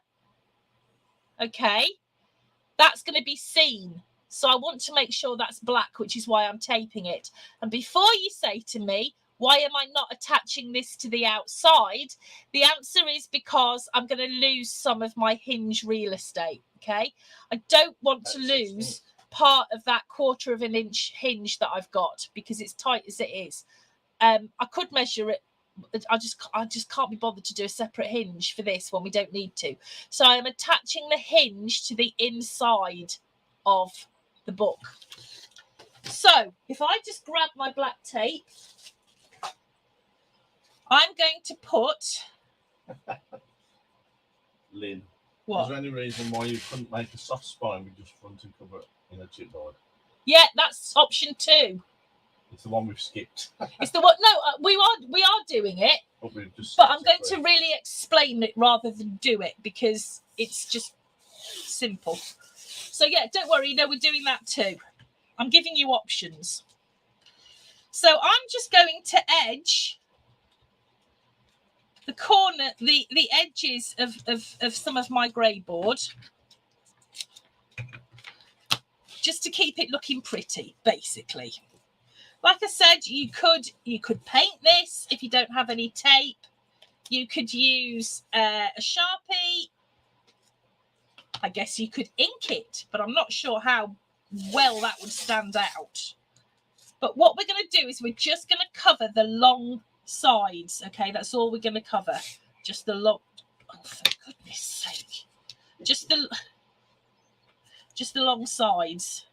Speaker 1: okay, that's going to be seen. So I want to make sure that's black, which is why I'm taping it. And before you say to me, Why am I not attaching this to the outside? The answer is because I'm going to lose some of my hinge real estate. Okay, I don't want to lose part of that 1/4 of an inch hinge that I've got because it's tight as it is. I could measure it. I just can't be bothered to do a separate hinge for this when we don't need to. So I'm attaching the hinge to the inside of the book. So if I just grab my black tape, I'm going to put...
Speaker 2: Lynn,
Speaker 1: what?
Speaker 2: Is there any reason why you couldn't make a soft spine with just front and cover in a chipboard?
Speaker 1: Yeah, that's option 2.
Speaker 2: It's the one we've skipped.
Speaker 1: It's the one. No, we are doing it, but I'm going to really explain it rather than do it because it's just simple. So yeah, don't worry. No, we're doing that too. I'm giving you options. So I'm just going to edge the corner, the edges of some of my grey board, just to keep it looking pretty, basically. Like I said, you could paint this if you don't have any tape. You could use a Sharpie. I guess you could ink it, but I'm not sure how well that would stand out. But what we're going to do is we're just going to cover the long sides. Okay, that's all we're going to cover. Just the long. Oh, for goodness sake! Just the long sides.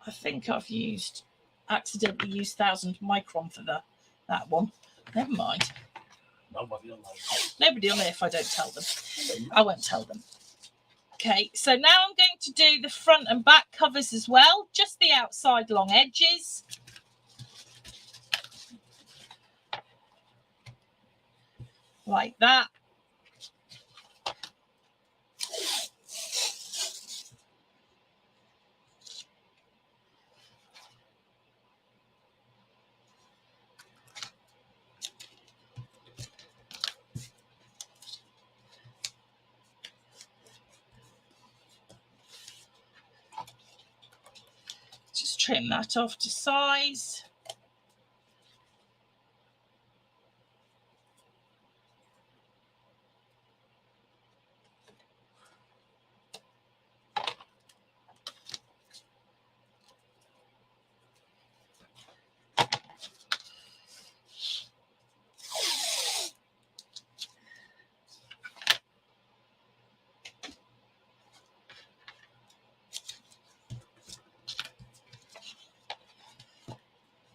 Speaker 1: I think I've accidentally used 1000 micron for that one. Never mind. Nobody will know if I don't tell them. I won't tell them. Okay, so now I'm going to do the front and back covers as well, just the outside long edges. Like that. Just trim that off to size.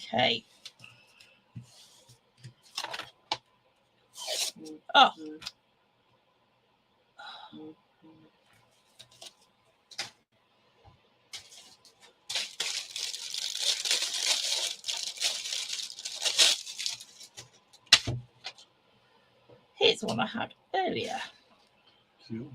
Speaker 1: Okay. Oh. Here's one I had earlier.
Speaker 2: Cool.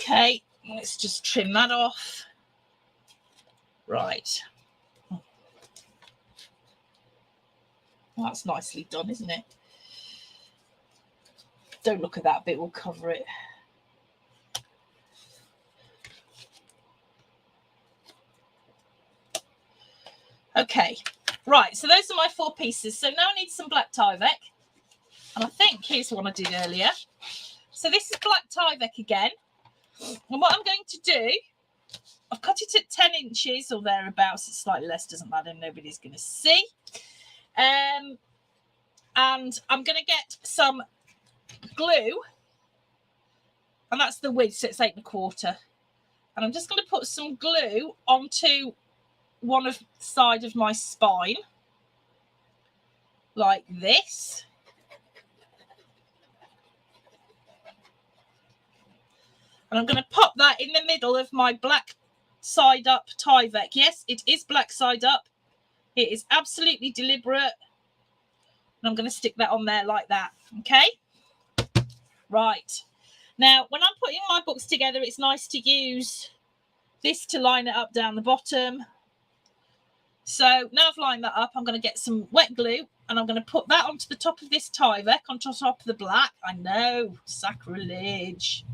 Speaker 1: Okay, let's just trim that off. Right. Well, that's nicely done, isn't it? Don't look at that bit, we'll cover it. Okay, right, so those are my 4 pieces. So now I need some black Tyvek. And I think here's one I did earlier. So this is black Tyvek again. And what I'm going to do, I've cut it at 10 inches or thereabouts. It's slightly less, doesn't matter. Nobody's going to see. And I'm going to get some glue, and that's the width, so it's 8 1/4. And I'm just going to put some glue onto one side of my spine, like this. And I'm going to pop that in the middle of my black side up Tyvek. Yes, it is black side up. It is absolutely deliberate. And I'm going to stick that on there like that. Okay. Right. Now, when I'm putting my books together, it's nice to use this to line it up down the bottom. So now I've lined that up, I'm going to get some wet glue and I'm going to put that onto the top of this Tyvek, onto top of the black. I know, sacrilege.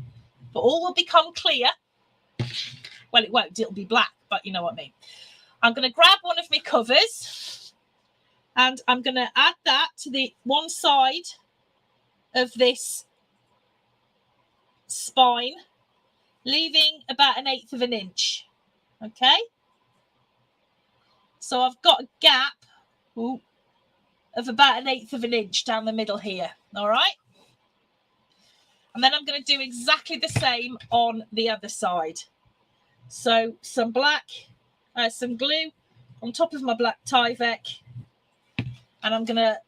Speaker 1: But all will become clear. Well, it won't, it'll be black, but you know what I mean. I'm going to grab one of my covers and I'm going to add that to the one side of this spine, leaving about 1/8 of an inch. Okay. So I've got a gap of about 1/8 of an inch down the middle here. All right. And then I'm going to do exactly the same on the other side. So some some glue on top of my black Tyvek, and I'm going to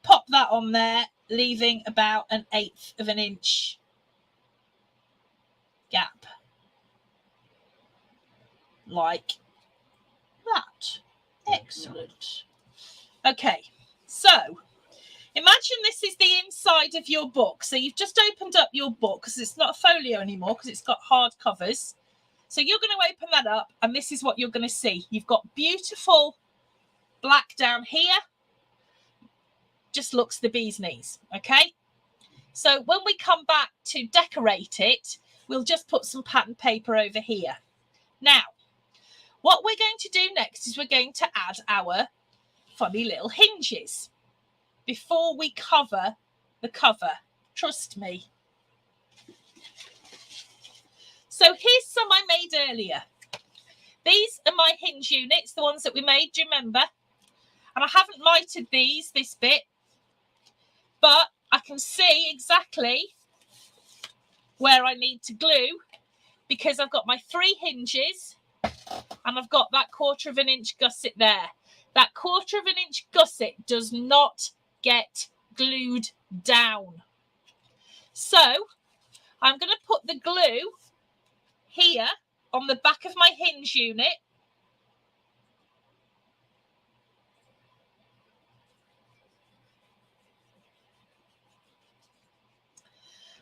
Speaker 1: pop that on there, leaving about 1/8 of an inch gap, like that. Excellent. Okay, so imagine this is the inside of your book. So you've just opened up your book, because it's not a folio anymore, because it's got hard covers. So you're going to open that up, and this is what you're going to see. You've got beautiful black down here. Just looks the bee's knees, okay? So when we come back to decorate it, we'll just put some pattern paper over here. Now, what we're going to do next is we're going to add our funny little hinges before we cover the cover. Trust me. So here's some I made earlier. These are my hinge units, the ones that we made, do you remember? And I haven't mitered this bit, but I can see exactly where I need to glue, because I've got my 3 hinges and I've got that 1/4 of an inch gusset there. That 1/4 of an inch gusset does not get glued down. So I'm going to put the glue here on the back of my hinge unit.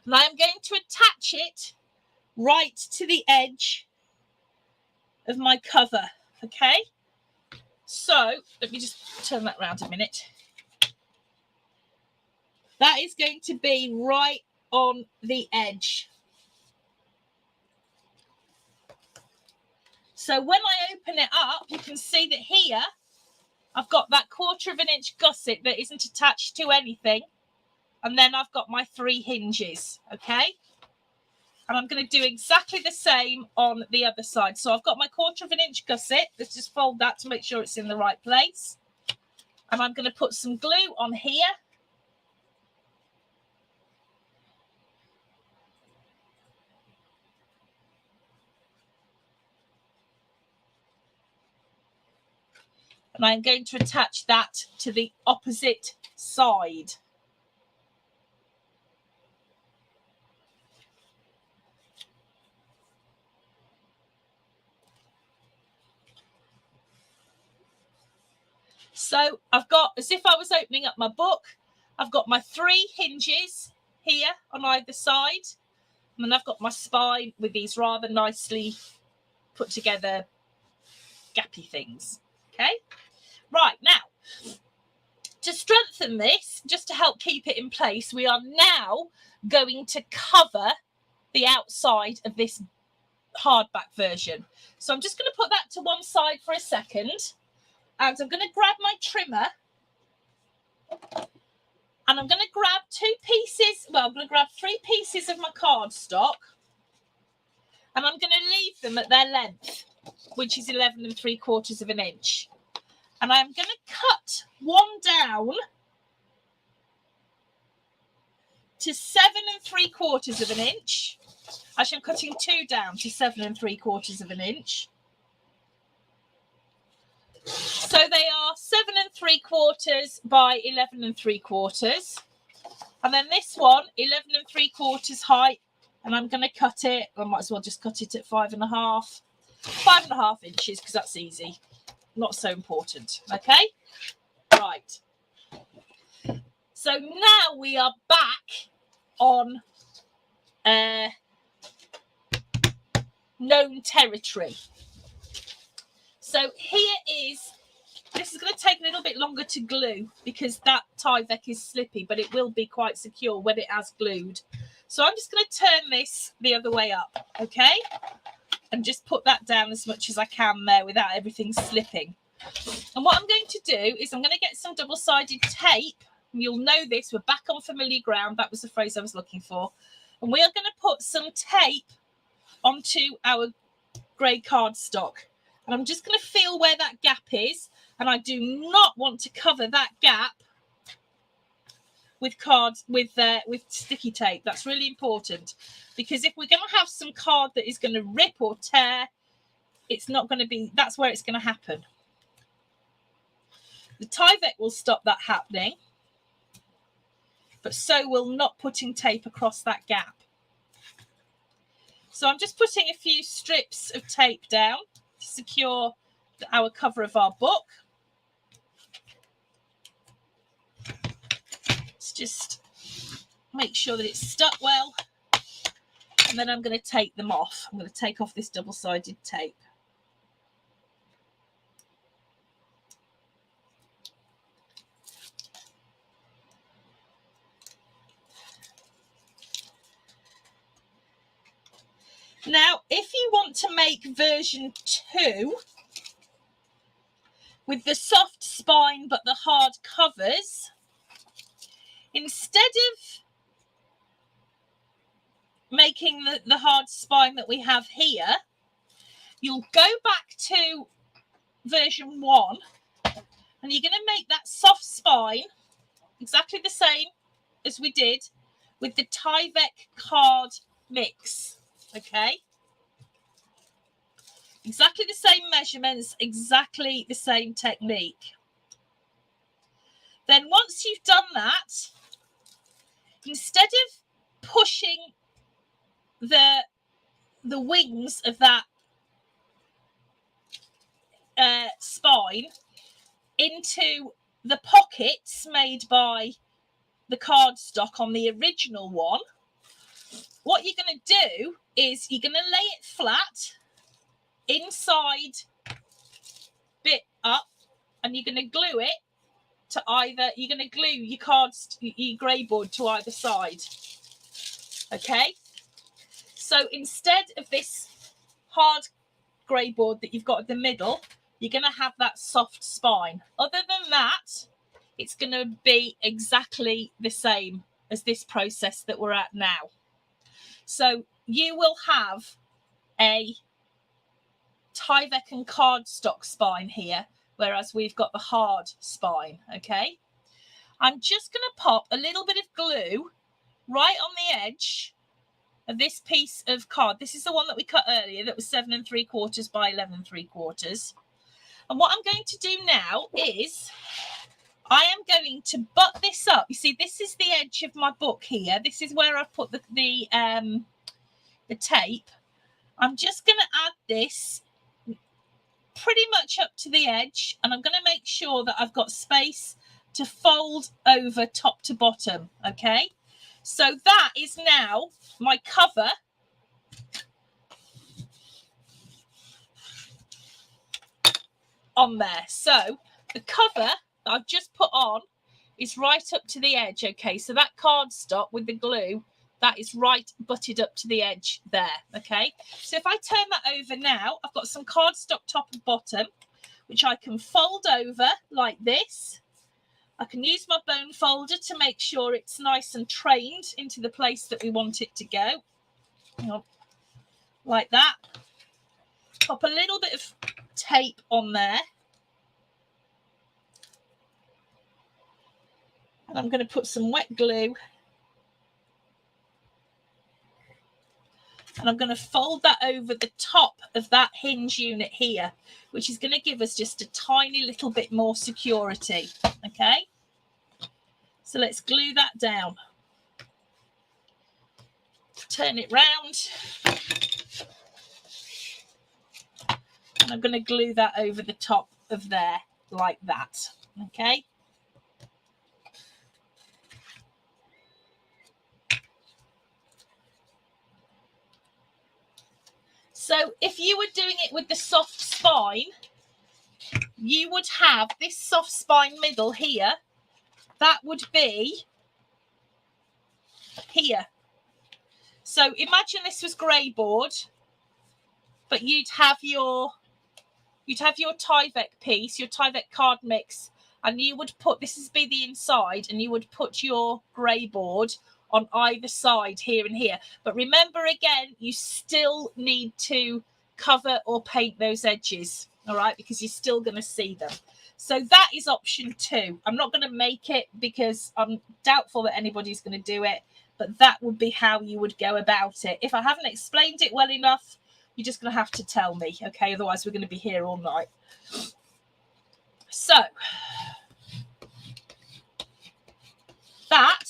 Speaker 1: And I'm going to attach it right to the edge of my cover, okay? So let me just turn that around a minute. That is going to be right on the edge. So when I open it up, you can see that here I've got that 1/4 of an inch gusset that isn't attached to anything. And then I've got my 3 hinges, okay? And I'm going to do exactly the same on the other side. So I've got my 1/4 of an inch gusset. Let's just fold that to make sure it's in the right place. And I'm going to put some glue on here. And I'm going to attach that to the opposite side. So I've got, as if I was opening up my book, I've got my 3 hinges here on either side. And then I've got my spine with these rather nicely put together gappy things. Okay. Right, now, to strengthen this, just to help keep it in place, we are now going to cover the outside of this hardback version. So I'm just going to put that to one side for a second. And I'm going to grab my trimmer. And I'm going to grab 2 pieces. Well, I'm going to grab 3 pieces of my cardstock. And I'm going to leave them at their length, which is 11 3/4 of an inch. And I'm going to cut one down to 7 3/4 of an inch. Actually, I'm cutting 2 down to 7 3/4 of an inch. So they are 7 3/4 by 11 3/4. And then this one, 11 3/4 height. And I'm going to cut it. I might as well just cut it at 5.5 inches, because that's easy. Not so important. Okay. Right. So now we are back on known territory. So here is, this is going to take a little bit longer to glue because that Tyvek is slippy, but it will be quite secure when it has glued. So I'm just going to turn this the other way up, okay? And just put that down as much as I can there without everything slipping. And what I'm going to do is I'm going to get some double-sided tape. And you'll know this, we're back on familiar ground. That was the phrase I was looking for. And we are going to put some tape onto our grey cardstock. And I'm just going to feel where that gap is. And I do not want to cover that gap with sticky tape. That's really important, because if we're going to have some card that is going to rip or tear, it's not going to be, that's where it's going to happen. The Tyvek will stop that happening, but so will not putting tape across that gap. So I'm just putting a few strips of tape down to secure our cover of our book. Let's just make sure that it's stuck well. And then I'm going to take them off. I'm going to take off this double-sided tape. Now, if you want to make version 2 with the soft spine but the hard covers, instead of making the hard spine that we have here, you'll go back to version 1 and you're going to make that soft spine exactly the same as we did with the Tyvek card mix. Okay, exactly the same measurements, exactly the same technique. Then once you've done that, instead of pushing the wings of that spine into the pockets made by the cardstock on the original one, what you're going to do is you're going to lay it flat inside bit up, and you're going to glue it to either, you're going to glue your cards, your grey board to either side. Okay, so instead of this hard grey board that you've got at the middle, you're going to have that soft spine. Other than that, it's going to be exactly the same as this process that we're at now. So you will have a Tyvek and cardstock spine here, whereas we've got the hard spine. Okay, I'm just going to pop a little bit of glue right on the edge of this piece of card. This is the one that we cut earlier that was 7 3/4 by 11 3/4. And what I'm going to do now is I am going to butt this up. You see, this is the edge of my book here. This is where I've put the tape. I'm just going to add this pretty much up to the edge, and I'm going to make sure that I've got space to fold over top to bottom. Okay, so that is now my cover on there. So the cover that I've just put on is right up to the edge. Okay, so that cardstock with the glue, that is right butted up to the edge there. Okay, so if I turn that over now, I've got some cardstock top and bottom, which I can fold over like this. I can use my bone folder to make sure it's nice and trained into the place that we want it to go. Like that. Pop a little bit of tape on there. And I'm going to put some wet glue And I'm going to fold that over the top of that hinge unit here, which is going to give us just a tiny little bit more security. Okay, so let's glue that down. Turn it round. And I'm going to glue that over the top of there like that. Okay. So if you were doing it with the soft spine, you would have this soft spine middle here. That would be here. So imagine this was grey board, but you'd have your Tyvek piece, your Tyvek card mix, and you would put, this is be the inside, and you would put your grey board on either side here and here. But remember, again, you still need to cover or paint those edges, all right, because you're still going to see them. So that is option 2. I'm not going to make it because I'm doubtful that anybody's going to do it, but that would be how you would go about it. If I haven't explained it well enough, you're just going to have to tell me, okay? Otherwise, we're going to be here all night. So that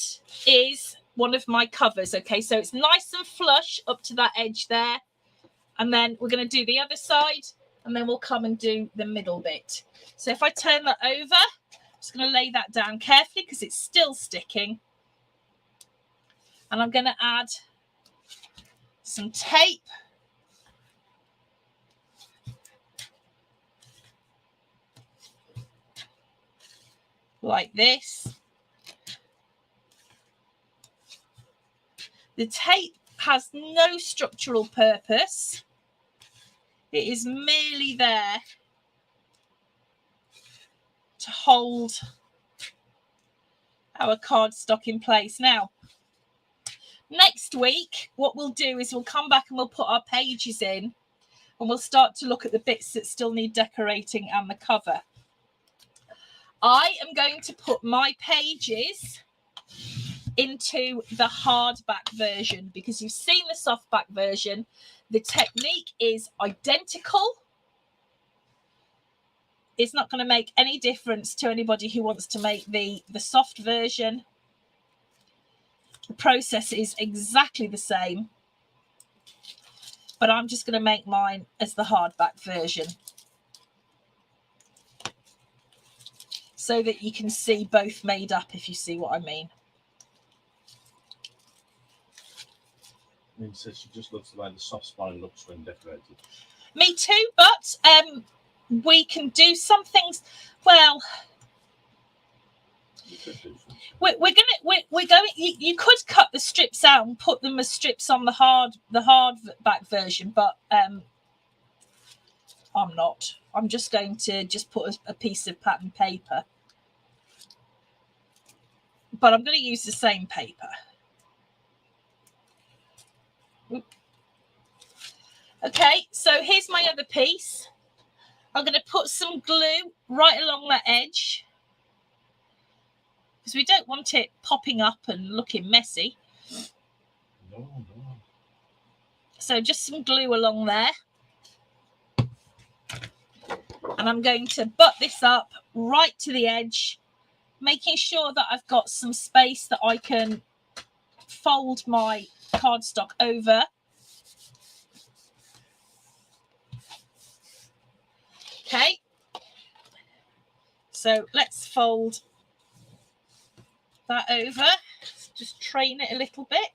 Speaker 1: is one of my covers, okay? So it's nice and flush up to that edge there. And then we're going to do the other side, and then we'll come and do the middle bit. So if I turn that over, I'm just going to lay that down carefully because it's still sticking. And I'm going to add some tape. Like this. The tape has no structural purpose. It is merely there to hold our cardstock in place. Now, next week, what we'll do is we'll come back and we'll put our pages in, and we'll start to look at the bits that still need decorating and the cover. I am going to put my pages into the hardback version because you've seen the softback version. The technique is identical. It's not going to make any difference to anybody who wants to make the soft version. The process is exactly the same, but I'm just going to make mine as the hardback version so that you can see both made up, if you see what I mean.
Speaker 2: I mean, so she just looks the way the soft spine looks when decorated.
Speaker 1: Me too, but we can do some things. Well, we're going. You could cut the strips out and put them as strips on the hardback version, but I'm not. I'm just going to put a piece of pattern paper, but I'm going to use the same paper. Okay, so here's my other piece. I'm going to put some glue right along that edge because we don't want it popping up and looking messy.
Speaker 2: No.
Speaker 1: So just some glue along there. And I'm going to butt this up right to the edge, making sure that I've got some space that I can fold my cardstock over. Okay, so let's fold that over. Just train it a little bit.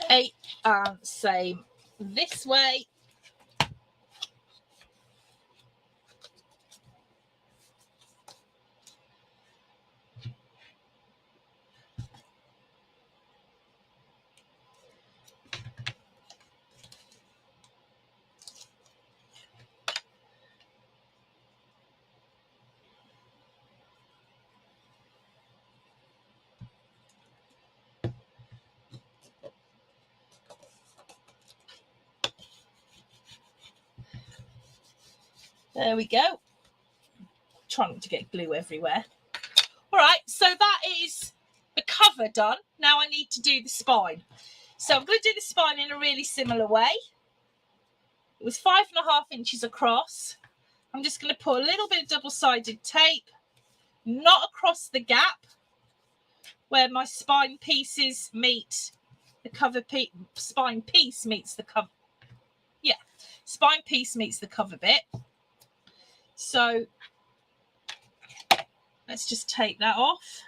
Speaker 1: Okay, and same this way. There we go. Try not to get glue everywhere. All right, so that is the cover done. Now I need to do the spine. So I'm going to do the spine in a really similar way. It was 5.5 inches across. I'm just going to put a little bit of double-sided tape, not across the gap where my spine pieces meet the cover piece. Spine piece meets the cover. Yeah, spine piece meets the cover bit. So let's just take that off.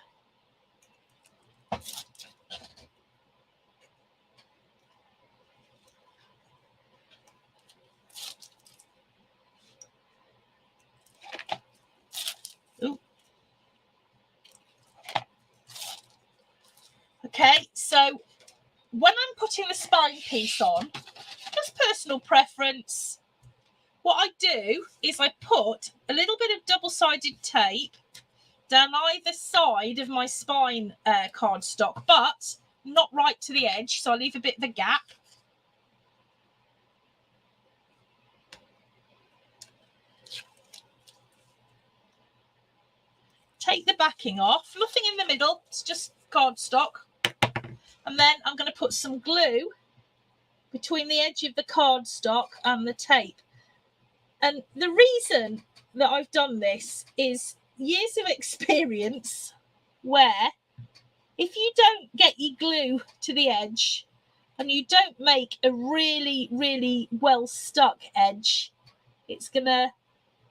Speaker 1: Ooh. Okay, so when I'm putting the spine piece on, just personal preference, what I do is I put a little bit of double-sided tape down either side of my spine cardstock, but not right to the edge, so I leave a bit of a gap. Take the backing off, nothing in the middle, it's just cardstock. And then I'm going to put some glue between the edge of the cardstock and the tape. And the reason that I've done this is years of experience where if you don't get your glue to the edge and you don't make a really, really well stuck edge, it's going to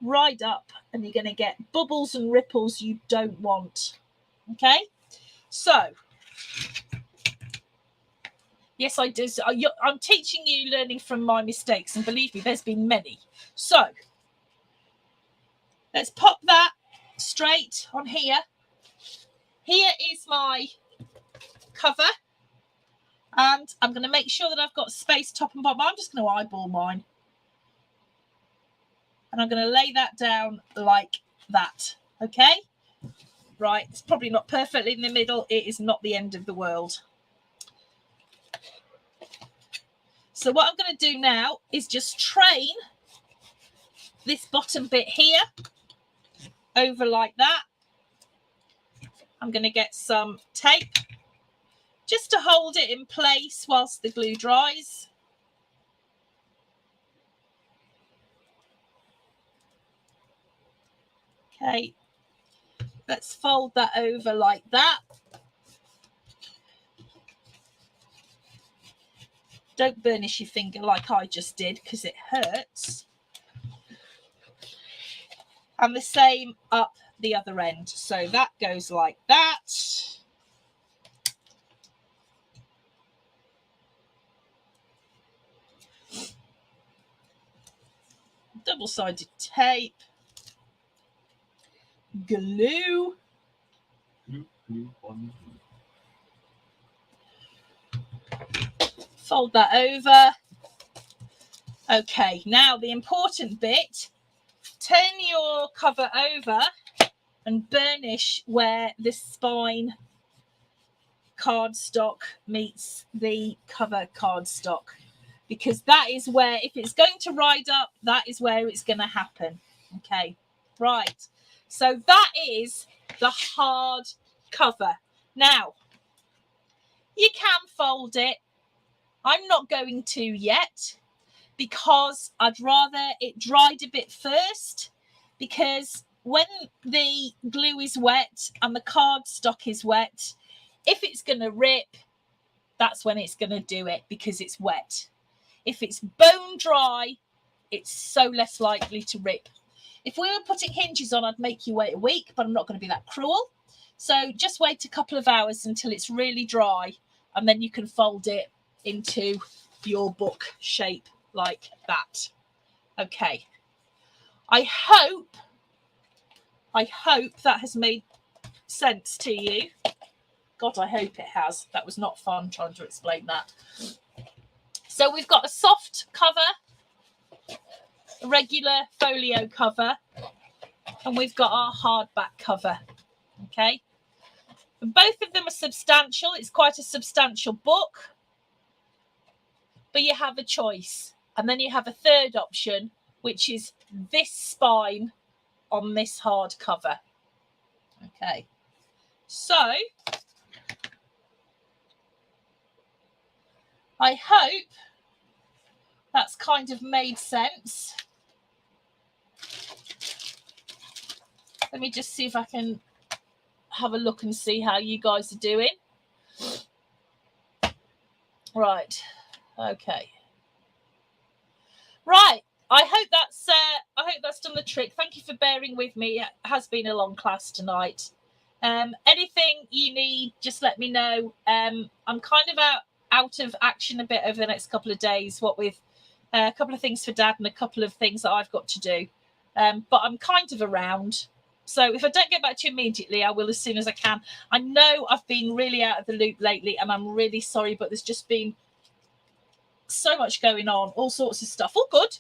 Speaker 1: ride up and you're going to get bubbles and ripples you don't want. Okay, so yes, I do. I'm teaching you, learning from my mistakes, and believe me, there's been many. So let's pop that straight on here. Here is my cover, and I'm going to make sure that I've got space top and bottom. I'm just going to eyeball mine, and I'm going to lay that down like that. Okay, right, it's probably not perfectly in the middle. It is not the end of the world. So what I'm going to do now is just train this bottom bit here over like that. I'm going to get some tape just to hold it in place whilst the glue dries. Okay, let's fold that over like that. Don't burnish your finger like I just did because it hurts. And the same up the other end. So that goes like that. Double-sided tape. Glue. Fold that over. Okay, now the important bit. Turn your cover over and burnish where the spine cardstock meets the cover cardstock, because that is where, if it's going to ride up, that is where it's going to happen. Okay, right. So that is the hard cover. Now, you can fold it. I'm not going to yet, because I'd rather it dried a bit first, because when the glue is wet and the cardstock is wet, if it's going to rip, that's when it's going to do it, because it's wet. If it's bone dry, it's so less likely to rip. If we were putting hinges on, I'd make you wait a week, but I'm not going to be that cruel. So just wait a couple of hours until it's really dry, and then you can fold it into your book shape like that. Okay. I hope that has made sense to you. God, I hope it has. That was not fun trying to explain that. So we've got a soft cover, a regular folio cover, and we've got our hardback cover. Okay. And both of them are substantial. It's quite a substantial book, but you have a choice. And then you have a third option, which is this spine on this hardcover. Okay, so I hope that's kind of made sense. Let me just see if I can have a look and see how you guys are doing. Right. Okay. Right. I hope that's done the trick. Thank you for bearing with me. It has been a long class tonight. Anything you need, just let me know. I'm kind of out of action a bit over the next couple of days, what with a couple of things for Dad and a couple of things that I've got to do. But I'm kind of around. So if I don't get back to you immediately, I will as soon as I can. I know I've been really out of the loop lately, and I'm really sorry, but there's just been so much going on, all sorts of stuff. All good.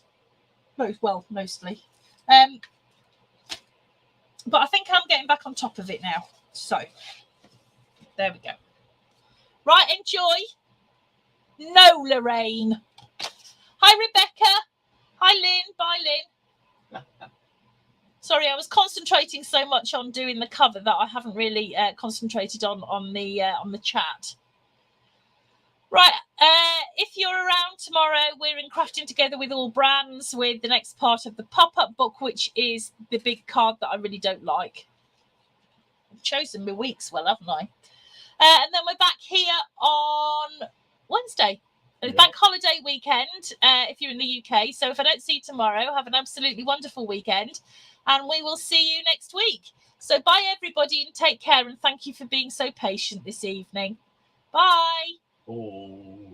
Speaker 1: Well, mostly. But I think I'm getting back on top of it now. So, there we go. Right, enjoy. No, Lorraine. Hi, Rebecca. Hi, Lynn. Bye, Lynn. Sorry, I was concentrating so much on doing the cover that I haven't really concentrated on the chat. Right, if you're around tomorrow, we're in Crafting Together with All Brands with the next part of the pop-up book, which is the big card that I really don't like. I've chosen my weeks well, haven't I? And then we're back here on Wednesday. Bank holiday weekend if you're in the UK. So if I don't see you tomorrow, have an absolutely wonderful weekend. And we will see you next week. So bye, everybody, and take care. And thank you for being so patient this evening. Bye.
Speaker 2: Oh.